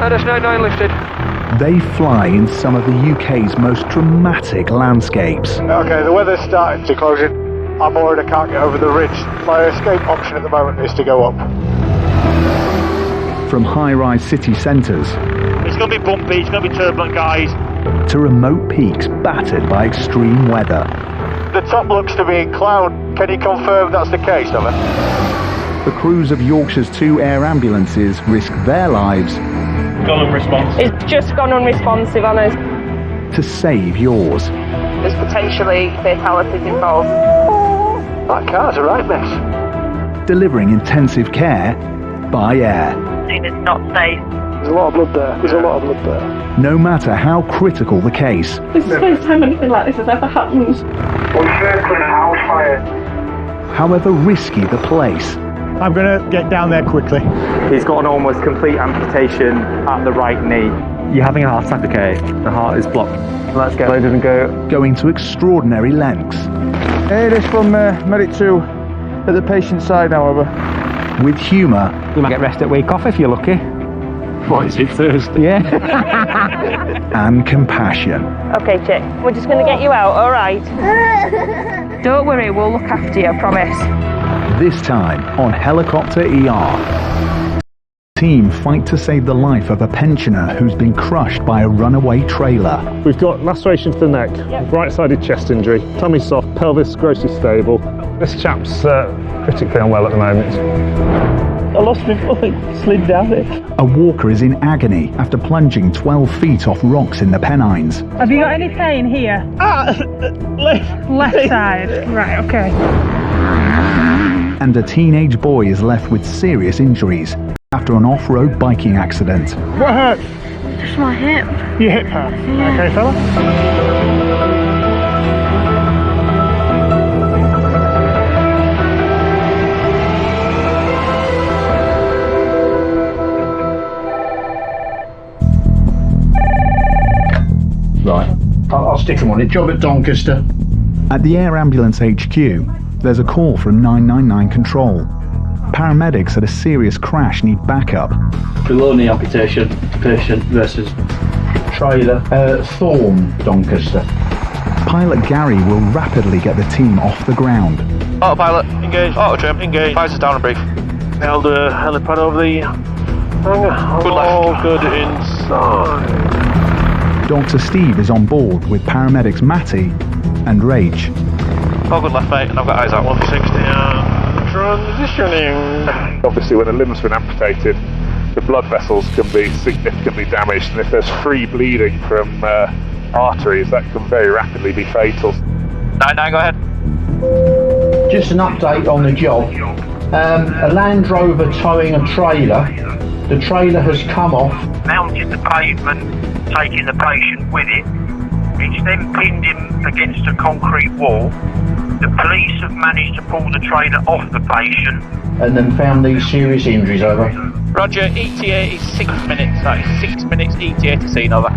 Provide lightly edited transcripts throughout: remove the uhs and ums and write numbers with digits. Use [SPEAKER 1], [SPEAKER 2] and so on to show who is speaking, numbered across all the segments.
[SPEAKER 1] Dash 99 lifted.
[SPEAKER 2] They fly in some of the UK's most dramatic landscapes.
[SPEAKER 3] Okay, the weather's starting to close in. I'm worried I can't get over the ridge. My escape option at the moment is to go up.
[SPEAKER 2] From high-rise city centres
[SPEAKER 4] It's going to be bumpy, it's going to be turbulent, guys.
[SPEAKER 2] to remote peaks battered by extreme weather.
[SPEAKER 3] The top looks to be in cloud. Can you confirm that's the case, Over?
[SPEAKER 2] The crews of Yorkshire's 2 air ambulances risk their lives
[SPEAKER 4] Gone unresponsive.
[SPEAKER 5] It's just gone unresponsive on us.
[SPEAKER 2] to save yours.
[SPEAKER 5] There's potentially fatalities involved.
[SPEAKER 3] That car's a right mess.
[SPEAKER 2] Delivering intensive care by air.
[SPEAKER 5] It's not safe.
[SPEAKER 3] There's a lot of blood there. There's a lot of blood there.
[SPEAKER 2] No matter how critical the case,
[SPEAKER 6] This is the first time anything like this has ever happened.
[SPEAKER 3] We're circling a house fire.
[SPEAKER 2] however risky the place,
[SPEAKER 4] I'm going to get down there quickly.
[SPEAKER 7] He's got an almost complete amputation at the right knee. You're having a heart attack, okay? The heart is blocked. Let's get loaded and go.
[SPEAKER 2] going to extraordinary lengths,
[SPEAKER 3] Hey, this from Medic 2 at the patient's side, however.
[SPEAKER 2] with humour
[SPEAKER 7] You might get rest at week off if you're lucky.
[SPEAKER 4] What is it, Thursday?
[SPEAKER 7] Yeah.
[SPEAKER 2] and compassion.
[SPEAKER 5] Okay, chick. We're just going to get you out, all right? Don't worry, we'll look after you, I promise.
[SPEAKER 2] This time on Helicopter ER. Team fight to save the life of a pensioner who's been crushed by a runaway trailer.
[SPEAKER 4] We've got laceration to the neck, right-sided chest injury, tummy soft, pelvis grossly stable. This chap's critically unwell at the moment.
[SPEAKER 6] I lost my foot, slid down it.
[SPEAKER 2] A walker is in agony after plunging 12 feet off rocks in the Pennines.
[SPEAKER 8] Have you got any pain here? Left side. Right, okay.
[SPEAKER 2] And a teenage boy is left with serious injuries after an off-road biking accident.
[SPEAKER 4] What hurt?
[SPEAKER 8] Just my hip.
[SPEAKER 4] Your hip hurt. Okay, fella?
[SPEAKER 3] Right. I'll stick him on it. Job at Doncaster.
[SPEAKER 2] At the Air Ambulance HQ, there's a call from 999 Control. Paramedics at a serious crash need backup.
[SPEAKER 9] Below knee amputation, patient versus trailer.
[SPEAKER 3] Thorn, Doncaster.
[SPEAKER 2] Pilot Gary will rapidly get the team off the ground.
[SPEAKER 4] Autopilot, engage. Auto trim, engage. Visors down and brief. Held a helipad over the hangar. Good left. All good inside.
[SPEAKER 2] Dr. Steve is on board with paramedics Matty and Rach.
[SPEAKER 4] All good left, mate. And I've got eyes out 160. Transitioning.
[SPEAKER 3] Obviously, when a limb's been amputated, the blood vessels can be significantly damaged, and if there's free bleeding from arteries, that can very rapidly be fatal.
[SPEAKER 4] 99, go ahead.
[SPEAKER 9] Just an update on the job. A Land Rover towing a trailer. The trailer has come off.
[SPEAKER 10] Mounted the pavement, taking the patient with it. It's then pinned him against a concrete wall. The police have managed to pull the trailer off the patient.
[SPEAKER 9] And then found these serious injuries, over.
[SPEAKER 4] Roger, ETA is 6 minutes. That is 6 minutes ETA to scene, over.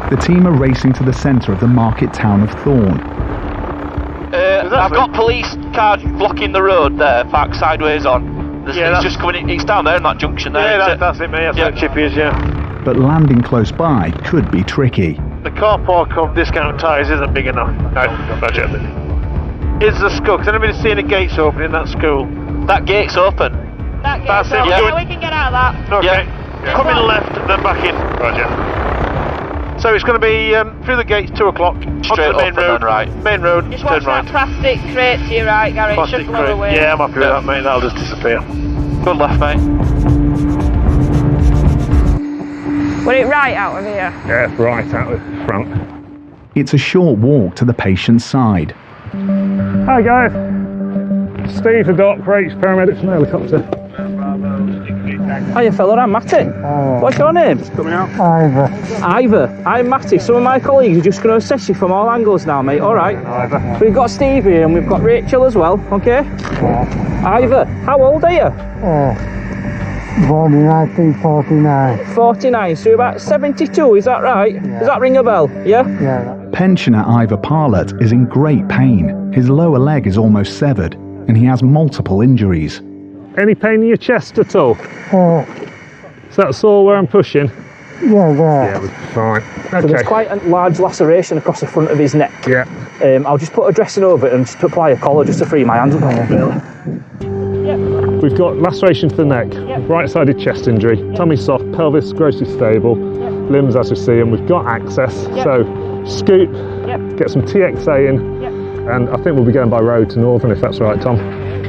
[SPEAKER 2] The team are racing to the centre of the market town of Thorn.
[SPEAKER 4] I've got police cars blocking the road there, parked sideways on. It's just coming in, it's down there in that junction there.
[SPEAKER 3] Yeah, that's it, mate. That's where Chippy is, yeah.
[SPEAKER 2] But landing close by could be tricky.
[SPEAKER 3] The car park of Discount Tyres isn't big enough. No, Roger. Is the school? Has anybody seen the gates open in that school?
[SPEAKER 4] That gate's open.
[SPEAKER 3] That's it.
[SPEAKER 5] Yeah, we can get out of that.
[SPEAKER 3] Okay. Come in left, then back in. Roger. So it's going to be through the gates, 2 o'clock.
[SPEAKER 4] Straight
[SPEAKER 3] onto the main
[SPEAKER 4] up and
[SPEAKER 3] road.
[SPEAKER 4] then right.
[SPEAKER 3] Main road,
[SPEAKER 5] Just
[SPEAKER 3] turn
[SPEAKER 5] watch
[SPEAKER 3] right.
[SPEAKER 5] that plastic crate to your right, Gary. It
[SPEAKER 3] Plastic
[SPEAKER 5] should blow
[SPEAKER 3] crate.
[SPEAKER 5] away.
[SPEAKER 3] Yeah, I'm happy with that, mate. That'll just disappear.
[SPEAKER 4] Good left, mate.
[SPEAKER 5] We're it right out of here.
[SPEAKER 4] Yeah, right out the front.
[SPEAKER 2] It's a short walk to the patient's side.
[SPEAKER 4] Hi guys. Steve, the doc, Rach, paramedics and helicopter.
[SPEAKER 7] Hiya fella, I'm Matty. What's your name?
[SPEAKER 4] Coming out.
[SPEAKER 7] Ivor. I'm Matty. Some of my colleagues are just going to assess you from all angles now, mate. All right.
[SPEAKER 4] Ivor.
[SPEAKER 7] We've got Steve here and we've got Rachel as well. Okay. Ivor, how old are you?
[SPEAKER 11] Born in 1949.
[SPEAKER 7] 49. So you're about 72. Is that right?
[SPEAKER 11] Yeah.
[SPEAKER 7] Does that ring a bell? Yeah.
[SPEAKER 11] Yeah.
[SPEAKER 2] Pensioner Ivor Parlett is in great pain. His lower leg is almost severed, and he has multiple injuries.
[SPEAKER 4] Any pain in your chest at all?
[SPEAKER 3] Is that sore where I'm pushing?
[SPEAKER 11] Yeah, there.
[SPEAKER 3] Yeah, we're fine.
[SPEAKER 6] So
[SPEAKER 3] Okay.
[SPEAKER 6] there's quite a large laceration across the front of his neck.
[SPEAKER 3] Yeah.
[SPEAKER 6] I'll just put a dressing over it and just apply a collar just to free my hands up on it, really.
[SPEAKER 3] We've got laceration to the neck, right-sided chest injury, tummy soft, pelvis grossly stable, limbs as you see, and we've got access. So scoot, get some TXA in, and I think we'll be going by road to Northern if that's all right, Tom.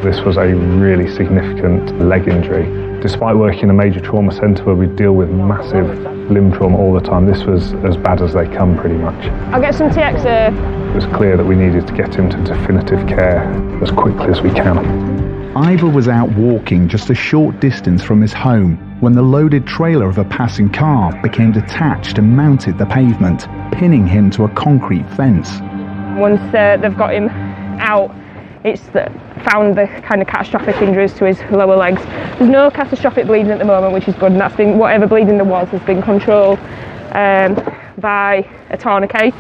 [SPEAKER 3] This was a really significant leg injury. Despite working in a major trauma centre where we deal with massive limb trauma all the time, this was as bad as they come pretty much.
[SPEAKER 5] I'll get some TXA.
[SPEAKER 3] It was clear that we needed to get him to definitive care as quickly as we can.
[SPEAKER 2] Ivor was out walking just a short distance from his home when the loaded trailer of a passing car became detached and mounted the pavement, pinning him to a concrete fence.
[SPEAKER 5] Once they've got him out, it's found the kind of catastrophic injuries to his lower legs. There's no catastrophic bleeding at the moment, which is good, and that's been, whatever bleeding there was has been controlled by a tourniquet.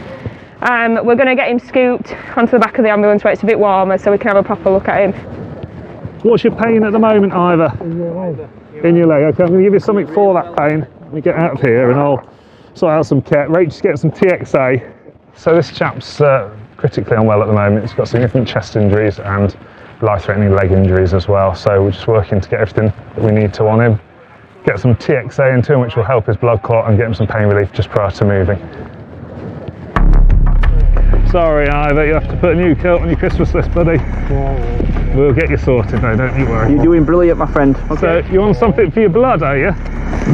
[SPEAKER 5] We're going to get him scooped onto the back of the ambulance where it's a bit warmer so we can have a proper look at him.
[SPEAKER 3] What's your pain at the moment, Ivor? In your leg. Okay, I'm going to give you something for that pain. Let me get out of here and I'll sort out some care. Rach, get some TXA. So this chap's critically unwell at the moment. He's got significant chest injuries and life-threatening leg injuries as well. So we're just working to get everything that we need to on him. Get some TXA into him, which will help his blood clot and get him some pain relief just prior to moving. Sorry, Ivor, you have to put a new coat on your Christmas list, buddy. We'll get you sorted though, don't you worry.
[SPEAKER 6] You're doing brilliant, my friend.
[SPEAKER 3] So, you want something for your blood, are you?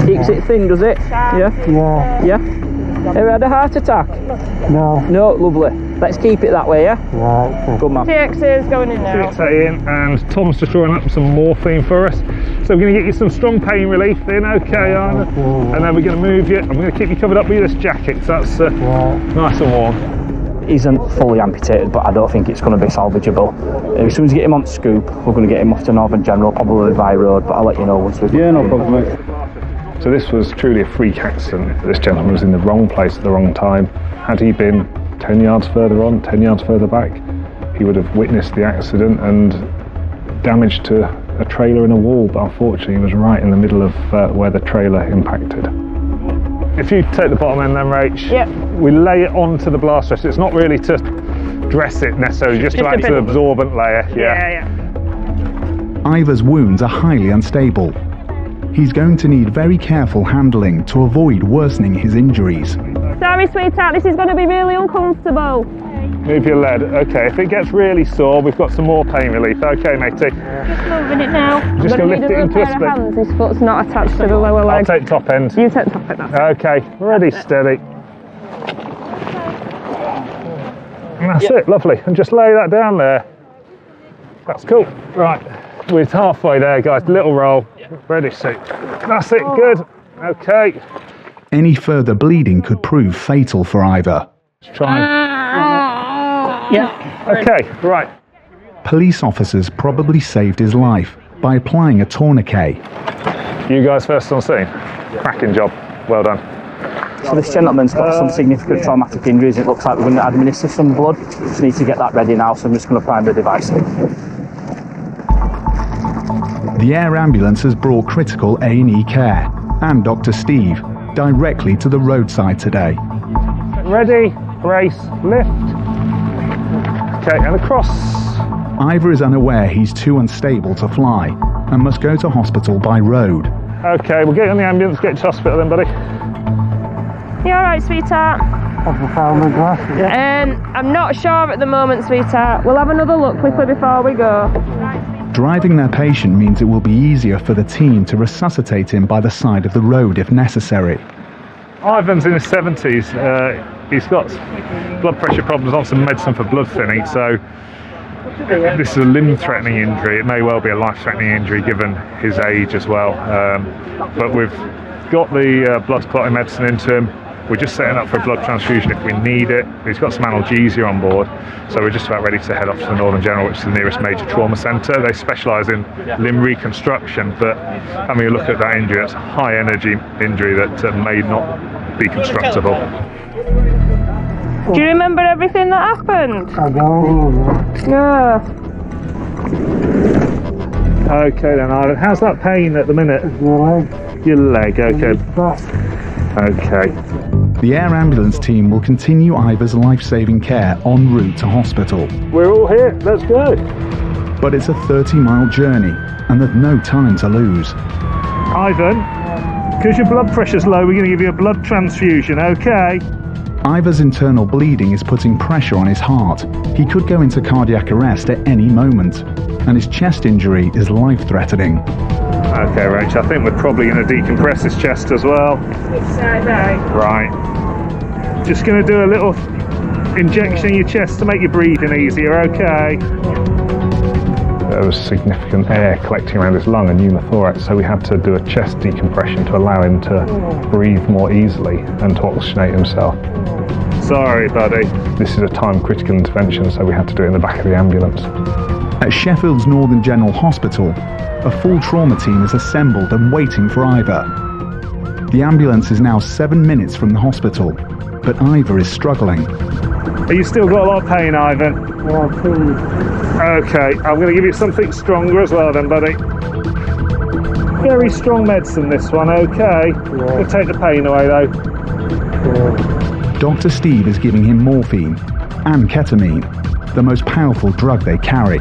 [SPEAKER 6] Keeps it thin, does it? Yeah?
[SPEAKER 11] Yeah.
[SPEAKER 6] Yeah? Have you had a heart attack?
[SPEAKER 11] No.
[SPEAKER 6] No, lovely. Let's keep it that way, yeah?
[SPEAKER 11] Right.
[SPEAKER 6] Good man.
[SPEAKER 5] TXA is going in now.
[SPEAKER 3] TXA in, and Tom's just drawing up some morphine for us. So we're going to get you some strong pain relief in, okay, Ivor? And then we're going to move you. I'm going to keep you covered up with this jacket, so that's nice and warm.
[SPEAKER 6] He isn't fully amputated, but I don't think it's going to be salvageable. As soon as we get him on scoop, we're going to get him off to Northern General, probably by road, but I'll let you know once we've...
[SPEAKER 11] Yeah, no problem, mate.
[SPEAKER 3] So this was truly a freak accident. This gentleman was in the wrong place at the wrong time. Had he been 10 yards further on, 10 yards further back, he would have witnessed the accident and damage to a trailer and a wall, but unfortunately he was right in the middle of where the trailer impacted. If you take the bottom end then, Rach, we lay it onto the blast dress. It's not really to dress it necessarily, just to act as an absorbent layer.
[SPEAKER 2] Ivor's wounds are highly unstable. He's going to need very careful handling to avoid worsening his injuries.
[SPEAKER 5] Sorry, sweetheart, this is going to be really uncomfortable.
[SPEAKER 3] Move your lead. Okay, if it gets really sore, we've got some more pain relief. Okay, matey.
[SPEAKER 5] Just moving it now.
[SPEAKER 3] Just going to lift it into a split.
[SPEAKER 5] Hands. His foot's not attached to the lower leg.
[SPEAKER 3] I'll take top end.
[SPEAKER 5] You take top end.
[SPEAKER 3] Okay, ready, steady. And that's it, lovely. And just lay that down there. That's cool. Right, we're halfway there, guys. Little roll. Ready, set. That's it, good. Okay.
[SPEAKER 2] Any further bleeding could prove fatal for Ivor.
[SPEAKER 3] Let's try. Okay, right.
[SPEAKER 2] Police officers probably saved his life by applying a tourniquet.
[SPEAKER 3] You guys first on scene. Cracking job. Well done.
[SPEAKER 6] So this gentleman's got some significant traumatic injuries. It looks like we're going to administer some blood. Just need to get that ready now, so I'm just going to prime the device.
[SPEAKER 2] The air ambulance has brought critical A&E care and Dr. Steve directly to the roadside today.
[SPEAKER 3] Ready, brace, lift. Okay, and across.
[SPEAKER 2] Ivor is unaware he's too unstable to fly and must go to hospital by road.
[SPEAKER 3] Okay, we'll get you on the ambulance, get you to hospital then, buddy.
[SPEAKER 5] You alright, sweetheart?
[SPEAKER 11] Have you found my glasses?
[SPEAKER 5] I'm not sure at the moment, sweetheart. We'll have another look quickly before we go.
[SPEAKER 2] Driving their patient means it will be easier for the team to resuscitate him by the side of the road if necessary.
[SPEAKER 3] Ivan's in his 70s. He's got blood pressure problems, on some medicine for blood thinning, so this is a limb-threatening injury. It may well be a life-threatening injury given his age as well. But we've got the blood clotting medicine into him. We're just setting up for a blood transfusion if we need it. He's got some analgesia on board, so we're just about ready to head off to the Northern General, which is the nearest major trauma centre. They specialise in limb reconstruction, but having a look at that injury, it's a high-energy injury that may not be constructable.
[SPEAKER 5] Do you remember everything that happened?
[SPEAKER 11] I don't know.
[SPEAKER 5] No.
[SPEAKER 3] Okay then, Ivan. How's that pain at the minute?
[SPEAKER 11] My leg.
[SPEAKER 3] Your leg, okay. Okay.
[SPEAKER 2] The air ambulance team will continue Ivor's life-saving care en route to hospital.
[SPEAKER 3] We're all here, let's go.
[SPEAKER 2] But it's a 30-mile journey, and there's no time to lose.
[SPEAKER 3] Ivan, because your blood pressure's low, we're going to give you a blood transfusion, okay?
[SPEAKER 2] Ivor's internal bleeding is putting pressure on his heart. He could go into cardiac arrest at any moment, and his chest injury is life-threatening.
[SPEAKER 3] Okay, Rach, I think we're probably going to decompress his chest as well. Right. Just going to do a little injection in your chest to make your breathing easier, okay? There was significant air collecting around his lung and pneumothorax, so we had to do a chest decompression to allow him to breathe more easily and to oxygenate himself. Sorry, buddy. This is a time-critical intervention, so we had to do it in the back of the ambulance.
[SPEAKER 2] At Sheffield's Northern General Hospital, a full trauma team is assembled and waiting for Ivor. The ambulance is now 7 minutes from the hospital, but Ivor is struggling.
[SPEAKER 3] Have you still got a lot of pain, Ivan?
[SPEAKER 11] Yeah, please.
[SPEAKER 3] Okay, I'm going to give you something stronger as well then, buddy. Very strong medicine, this one, okay?
[SPEAKER 11] Yeah.
[SPEAKER 3] It'll take the pain away, though.
[SPEAKER 11] Yeah.
[SPEAKER 2] Dr. Steve is giving him morphine and ketamine, the most powerful drug they carry.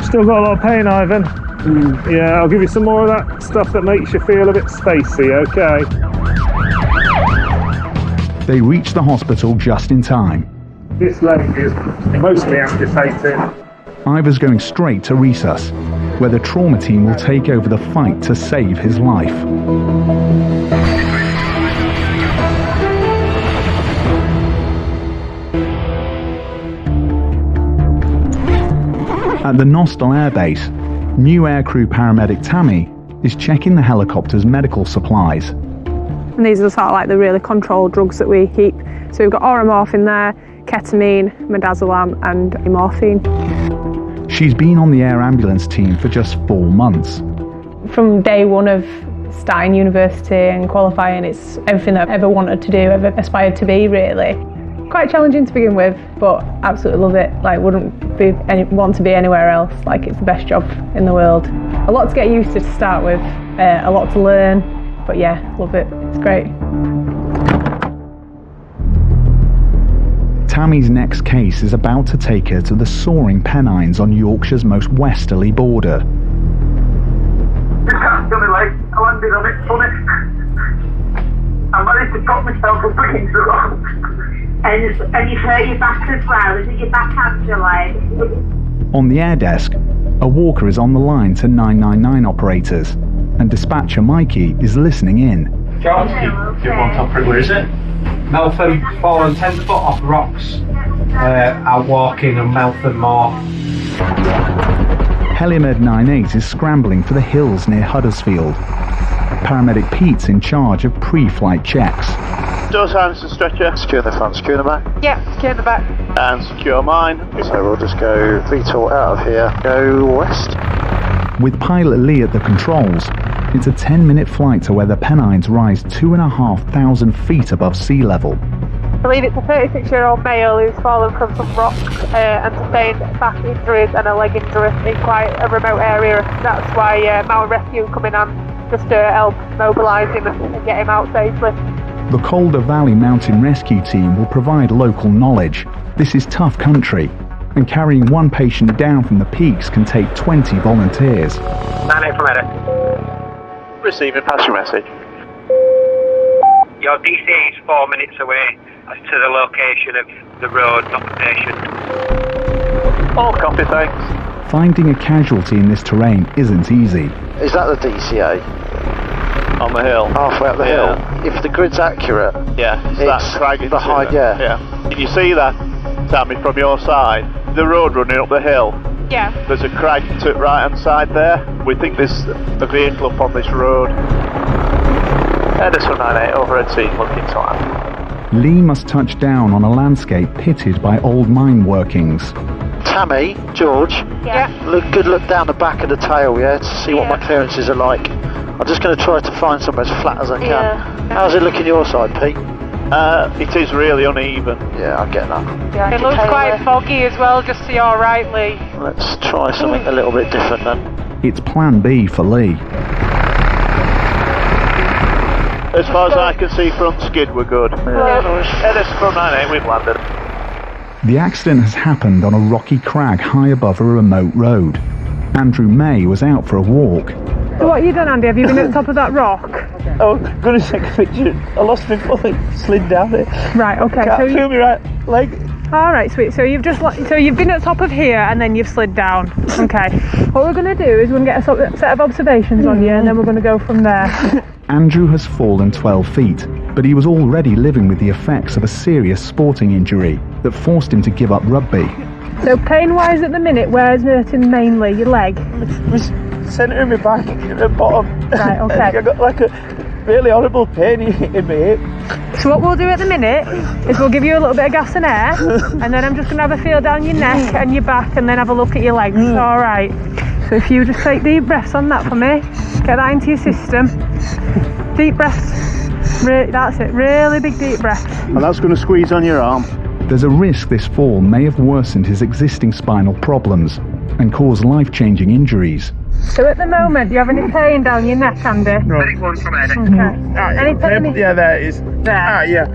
[SPEAKER 3] Still got a lot of pain, Ivan? Yeah, I'll give you some more of that stuff that makes you feel a bit spacey, okay?
[SPEAKER 2] They reach the hospital just in time.
[SPEAKER 3] This leg is mostly amputated.
[SPEAKER 2] Ivor's going straight to resus, where the trauma team will take over the fight to save his life. At the Nostell Air Base, new aircrew paramedic Tammy is checking the helicopter's medical supplies.
[SPEAKER 5] And these are sort of like the really controlled drugs that we keep. So we've got oromorphine there, ketamine, midazolam and morphine.
[SPEAKER 2] She's been on the air ambulance team for just 4 months.
[SPEAKER 5] From day one of starting university and qualifying, it's everything that I've ever wanted to do, ever aspired to be, really. Quite challenging to begin with, but absolutely love it. Like, wouldn't want to be anywhere else. Like, it's the best job in the world. A lot to get used to start with, a lot to learn, but yeah, love it. It's great.
[SPEAKER 2] Tammy's next case is about to take her to the soaring Pennines on Yorkshire's most westerly border.
[SPEAKER 10] I landed on it funny. I managed to put myself up against the rock. And you've hurt your back as well. Is it your back and your leg?
[SPEAKER 2] On the air desk, a walker is on the line to 999 operators, and dispatcher Mikey is listening in.
[SPEAKER 9] Charles, do you want to where is it? Meltham, fallen 10 foot off rocks. Out walking on Meltham Moor.
[SPEAKER 2] Helimed 98 is scrambling for the hills near Huddersfield. Paramedic Pete's in charge of pre-flight checks.
[SPEAKER 4] Door silence and stretcher. Secure the front, secure the back.
[SPEAKER 5] Yeah, secure the back.
[SPEAKER 4] And secure mine. So we'll just go VTOL out of here. Go west.
[SPEAKER 2] With pilot Lee at the controls, it's a 10-minute flight to where the Pennines rise 2,500 feet above sea level.
[SPEAKER 5] I believe it's a 36-year-old male who's fallen from some rocks and sustained back injuries and a leg injury in quite a remote area. That's why Mountain Rescue coming on just to help mobilise him and get him out safely.
[SPEAKER 2] The Calder Valley Mountain Rescue Team will provide local knowledge. This is tough country, and carrying one patient down from the peaks can take 20 volunteers.
[SPEAKER 10] 98 from Edit.
[SPEAKER 4] Receiving, pass your message.
[SPEAKER 10] Your DCA is 4 minutes away as to the location of the road, not the patient.
[SPEAKER 4] All copy, thanks.
[SPEAKER 2] Finding a casualty in this terrain isn't easy.
[SPEAKER 1] Is that the DCA?
[SPEAKER 4] On the hill.
[SPEAKER 1] Halfway up the hill? If the grid's accurate,
[SPEAKER 4] Yeah, it's that crag.
[SPEAKER 1] the height, yeah.
[SPEAKER 4] Can you see that, Tammy, from your side? The road running up the hill.
[SPEAKER 5] Yeah.
[SPEAKER 4] There's a crag to the right hand side there. We think there's a vehicle up on this road. Edison 98, overhead scene, looking to land.
[SPEAKER 2] Lee must touch down on a landscape pitted by old mine workings.
[SPEAKER 1] Tammy, George,
[SPEAKER 5] Yeah.
[SPEAKER 1] look down the back of the tail, yeah, to see what my clearances are like. I'm just going to try to find somewhere as flat as I can.
[SPEAKER 5] Yeah.
[SPEAKER 1] How's it looking your side, Pete?
[SPEAKER 4] It is really uneven.
[SPEAKER 1] Yeah, I get that.
[SPEAKER 5] Yeah, it looks quite foggy as well, just so you're right, Lee.
[SPEAKER 1] Let's try something a little bit different then.
[SPEAKER 2] It's plan B for Lee.
[SPEAKER 1] As far as I can see, front skid, we're good.
[SPEAKER 4] LS from 98, we've landed.
[SPEAKER 2] The accident has happened on a rocky crag high above a remote road. Andrew May was out for a walk.
[SPEAKER 8] So what have you done, Andy? Have you been at the top of that rock?
[SPEAKER 6] I was going to take a picture. I lost my foot, slid down it.
[SPEAKER 8] Right, okay.
[SPEAKER 6] Can't feel me right leg.
[SPEAKER 8] All right, sweet. So you've been at the top of here and then you've slid down. Okay. What we're going to do is we're going to get a set of observations on you and then we're going to go from there.
[SPEAKER 2] Andrew has fallen 12 feet, but he was already living with the effects of a serious sporting injury that forced him to give up rugby.
[SPEAKER 8] So pain-wise at the minute, where's hurting mainly? Your leg?
[SPEAKER 6] The centre of my back at the bottom.
[SPEAKER 8] Right, okay.
[SPEAKER 6] I got like a really horrible pain in my hip.
[SPEAKER 8] So what we'll do at the minute is we'll give you a little bit of gas and air and then I'm just going to have a feel down your neck and your back and then have a look at your legs. All right. So if you just take deep breaths on that for me, get that into your system. Deep breaths. That's it. Really big deep breaths.
[SPEAKER 1] And that's going to squeeze on your arm.
[SPEAKER 2] There's a risk this fall may have worsened his existing spinal problems and cause life-changing injuries.
[SPEAKER 8] So at the moment, do you have any pain down your neck, Andy?
[SPEAKER 6] No.
[SPEAKER 8] Okay. Any pain?
[SPEAKER 6] Yeah, there it is.
[SPEAKER 8] There?
[SPEAKER 6] Yeah.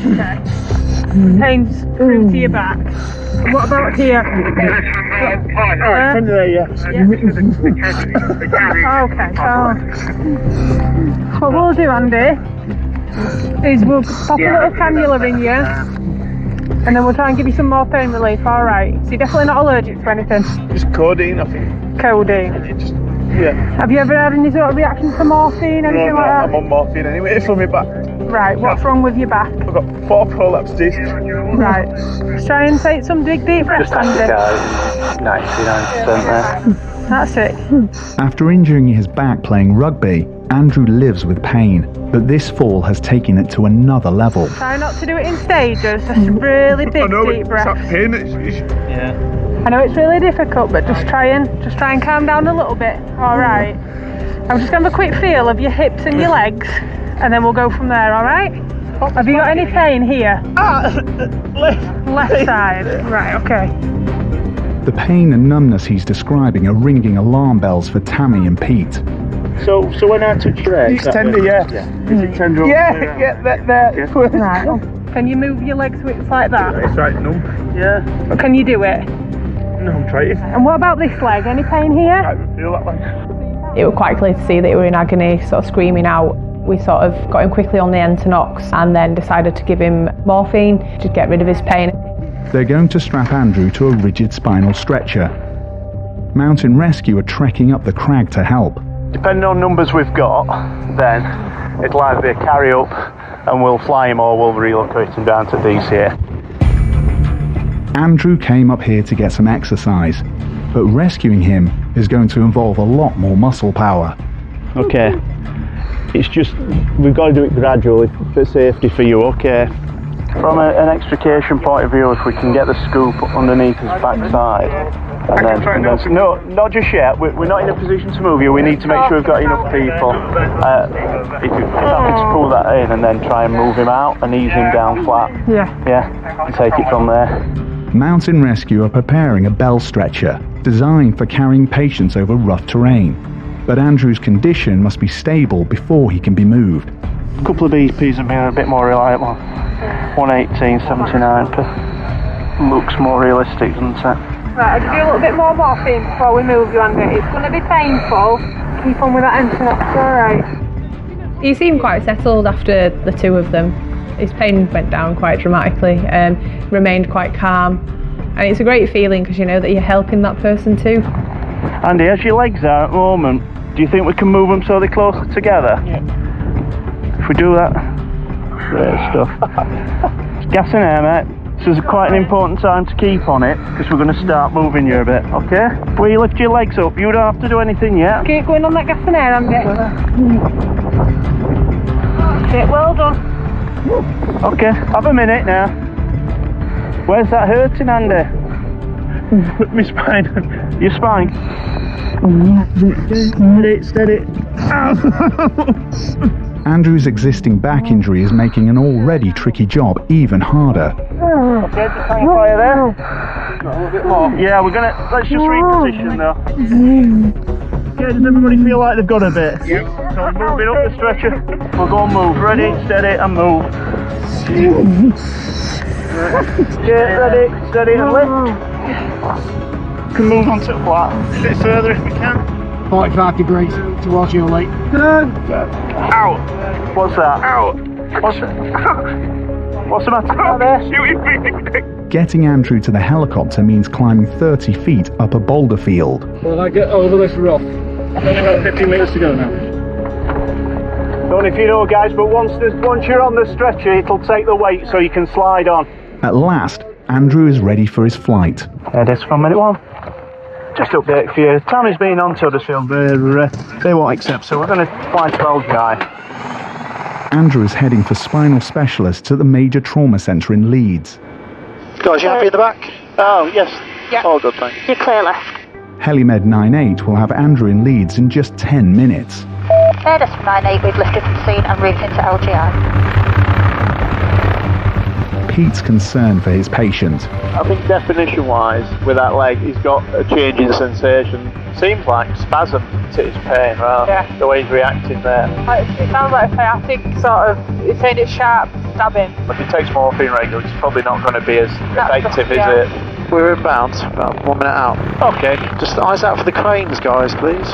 [SPEAKER 8] Okay. Pains through to your back. And what about here?
[SPEAKER 6] From there, yeah.
[SPEAKER 8] Okay, so what we'll do, Andy, is we'll pop a little cannula in you and then we'll try and give you some more pain relief, alright? So you're definitely not allergic to anything?
[SPEAKER 6] Just codeine, I think.
[SPEAKER 8] Codeine?
[SPEAKER 6] Yeah.
[SPEAKER 8] Have you ever had any sort of reaction to morphine, anything like that?
[SPEAKER 6] I'm on morphine anyway, for my back.
[SPEAKER 8] Right, what's wrong with your back?
[SPEAKER 6] I've got 4 prolapse discs.
[SPEAKER 8] Right. Let's try and take some deep breaths, Andy.
[SPEAKER 6] 99% there.
[SPEAKER 8] That's it.
[SPEAKER 2] After injuring his back playing rugby, Andrew lives with pain, but this fall has taken it to another level.
[SPEAKER 8] Try not to do it in stages, just really big deep breaths.
[SPEAKER 6] Pain.
[SPEAKER 8] Yeah. I know it's really difficult, but just try and calm down a little bit. All right. I'm just going to have a quick feel of your hips and your legs, and then we'll go from there. All right. Have you got any pain here? Left side. Right. Okay.
[SPEAKER 2] The pain and numbness he's describing are ringing alarm bells for Tammy and Pete.
[SPEAKER 1] So when I touch your head,
[SPEAKER 6] it's tender, yeah. Is it tender? Yeah, there.
[SPEAKER 8] Right. Can you move your legs so it's like that?
[SPEAKER 6] It's right, numb. Yeah.
[SPEAKER 8] Can you do it?
[SPEAKER 6] No, I'm trying.
[SPEAKER 8] And what about this leg? Any pain here?
[SPEAKER 6] I feel that leg.
[SPEAKER 5] It was quite clear to see that he were in agony, sort of screaming out. We sort of got him quickly on the Entonox and then decided to give him morphine to get rid of his pain.
[SPEAKER 2] They're going to strap Andrew to a rigid spinal stretcher. Mountain Rescue are trekking up the crag to help.
[SPEAKER 6] Depending on numbers we've got, then it'll either be a carry up and we'll fly him or we'll relocate him down to DCA.
[SPEAKER 2] Andrew came up here to get some exercise, but rescuing him is going to involve a lot more muscle power.
[SPEAKER 6] Okay, it's just, we've got to do it gradually for safety for you, okay? From an extrication point of view, if we can get the scoop underneath his backside, and then no, not just yet. We're not in a position to move you. We need to make sure we've got enough people. If I could pull that in and then try and move him out and ease him down flat. Yeah, and take it from there.
[SPEAKER 2] Mountain Rescue are preparing a bell stretcher designed for carrying patients over rough terrain, but Andrew's condition must be stable before he can be moved.
[SPEAKER 6] A couple of BPs have been a bit more reliable. 118.79 looks more realistic, doesn't it?
[SPEAKER 8] Right, I'll give you a little bit more morphine before we move you, Andy. It's going to be painful. Keep on with that Entonox, alright.
[SPEAKER 5] He seemed quite settled after the two of them. His pain went down quite dramatically and remained quite calm. And it's a great feeling because you know that you're helping that person too.
[SPEAKER 6] Andy, as your legs are at the moment, do you think we can move them so they're closer together? Yeah. If we do that, great stuff. Gas and air, mate. This is quite an important time to keep on it because we're going to start moving you a bit, okay? Will you lift your legs up? You don't have to do anything yet.
[SPEAKER 8] Keep going on that gas and air, Andy. Okay, well done.
[SPEAKER 6] Okay, have a minute now. Where's that hurting, Andy? My spine. Your spine? Steady.
[SPEAKER 2] Andrew's existing back injury is making an already tricky job even harder.
[SPEAKER 6] Okay, just hang fire there. A little bit more. Yeah, let's just reposition though. Okay, does everybody feel like they've got a bit? Yep. So we're moving up the stretcher. We'll go and move. Ready, steady, and move. Yeah, ready, steady, and lift. We can move onto the flat. A bit further if we can.
[SPEAKER 11] 45 degrees towards your leg.
[SPEAKER 6] Ow! What's that? Ow! What's that? What's the matter? Shooting me!
[SPEAKER 2] Getting Andrew to the helicopter means climbing 30 feet up a boulder field.
[SPEAKER 11] Will I get over this rough? I've only got 15 minutes to go now.
[SPEAKER 6] Don't know if you know, guys, but once you're on the stretcher, it'll take the weight so you can slide on.
[SPEAKER 2] At last, Andrew is ready for his flight.
[SPEAKER 6] This from minute 1. Just update for you. Tammy's been on Huddersfield, they won't accept, so we're going to fly 12 guy.
[SPEAKER 2] Andrew is heading for spinal specialists at the major trauma centre in Leeds.
[SPEAKER 1] Guys, you happy in the back?
[SPEAKER 6] Oh, yes.
[SPEAKER 12] Yeah.
[SPEAKER 1] Oh, good, thanks.
[SPEAKER 12] You're clear left.
[SPEAKER 2] Helimed 98 will have Andrew in Leeds in just 10 minutes.
[SPEAKER 12] Airbus 98, we've lifted from scene and routed into LGI.
[SPEAKER 2] Pete's concerned for his patient.
[SPEAKER 6] I think definition-wise, with that leg, he's got a change in sensation. Seems like spasm to his pain, the way he's reacting there.
[SPEAKER 8] It sounds like a sciatic sort of, it's saying it's sharp, stabbing.
[SPEAKER 6] If he takes morphine regularly, it's probably not going to be as effective, is it?
[SPEAKER 1] We're inbound, about 1 minute out.
[SPEAKER 6] Okay.
[SPEAKER 1] Just eyes out for the cranes, guys, please.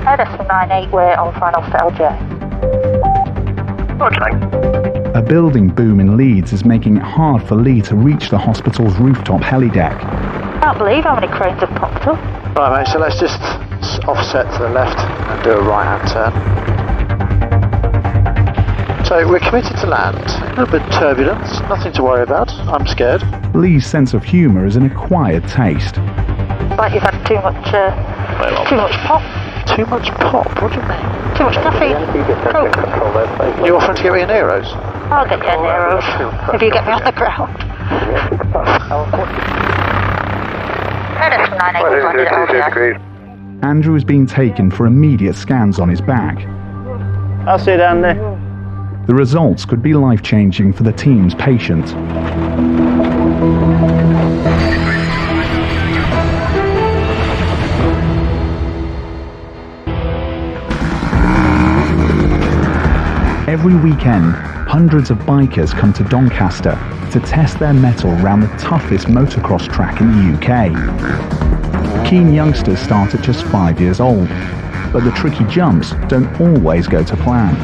[SPEAKER 12] Airbus 98, we're on final for LGI.
[SPEAKER 6] Okay.
[SPEAKER 2] A building boom in Leeds is making it hard for Lee to reach the hospital's rooftop helideck.
[SPEAKER 12] I can't believe how many cranes have popped up.
[SPEAKER 1] Right, mate, so let's just offset to the left and do a right-hand turn. So we're committed to land. A little bit of turbulence, nothing to worry about. I'm scared.
[SPEAKER 2] Lee's sense of humour is an acquired taste.
[SPEAKER 12] Like you've had too much pop.
[SPEAKER 1] Too much pop? What do you mean?
[SPEAKER 12] Too much caffeine. Coke.
[SPEAKER 1] You offering to get me a Nero's?
[SPEAKER 12] I'll get you a Nero's if you get me on the ground. Airbus 98, we've landed at LGI.
[SPEAKER 2] Andrew is being taken for immediate scans on his back.
[SPEAKER 6] That's it, Andy.
[SPEAKER 2] The results could be life-changing for the team's patient. Every weekend, hundreds of bikers come to Doncaster to test their mettle around the toughest motocross track in the UK. Keen youngsters start at just 5 years old, but the tricky jumps don't always go to plan.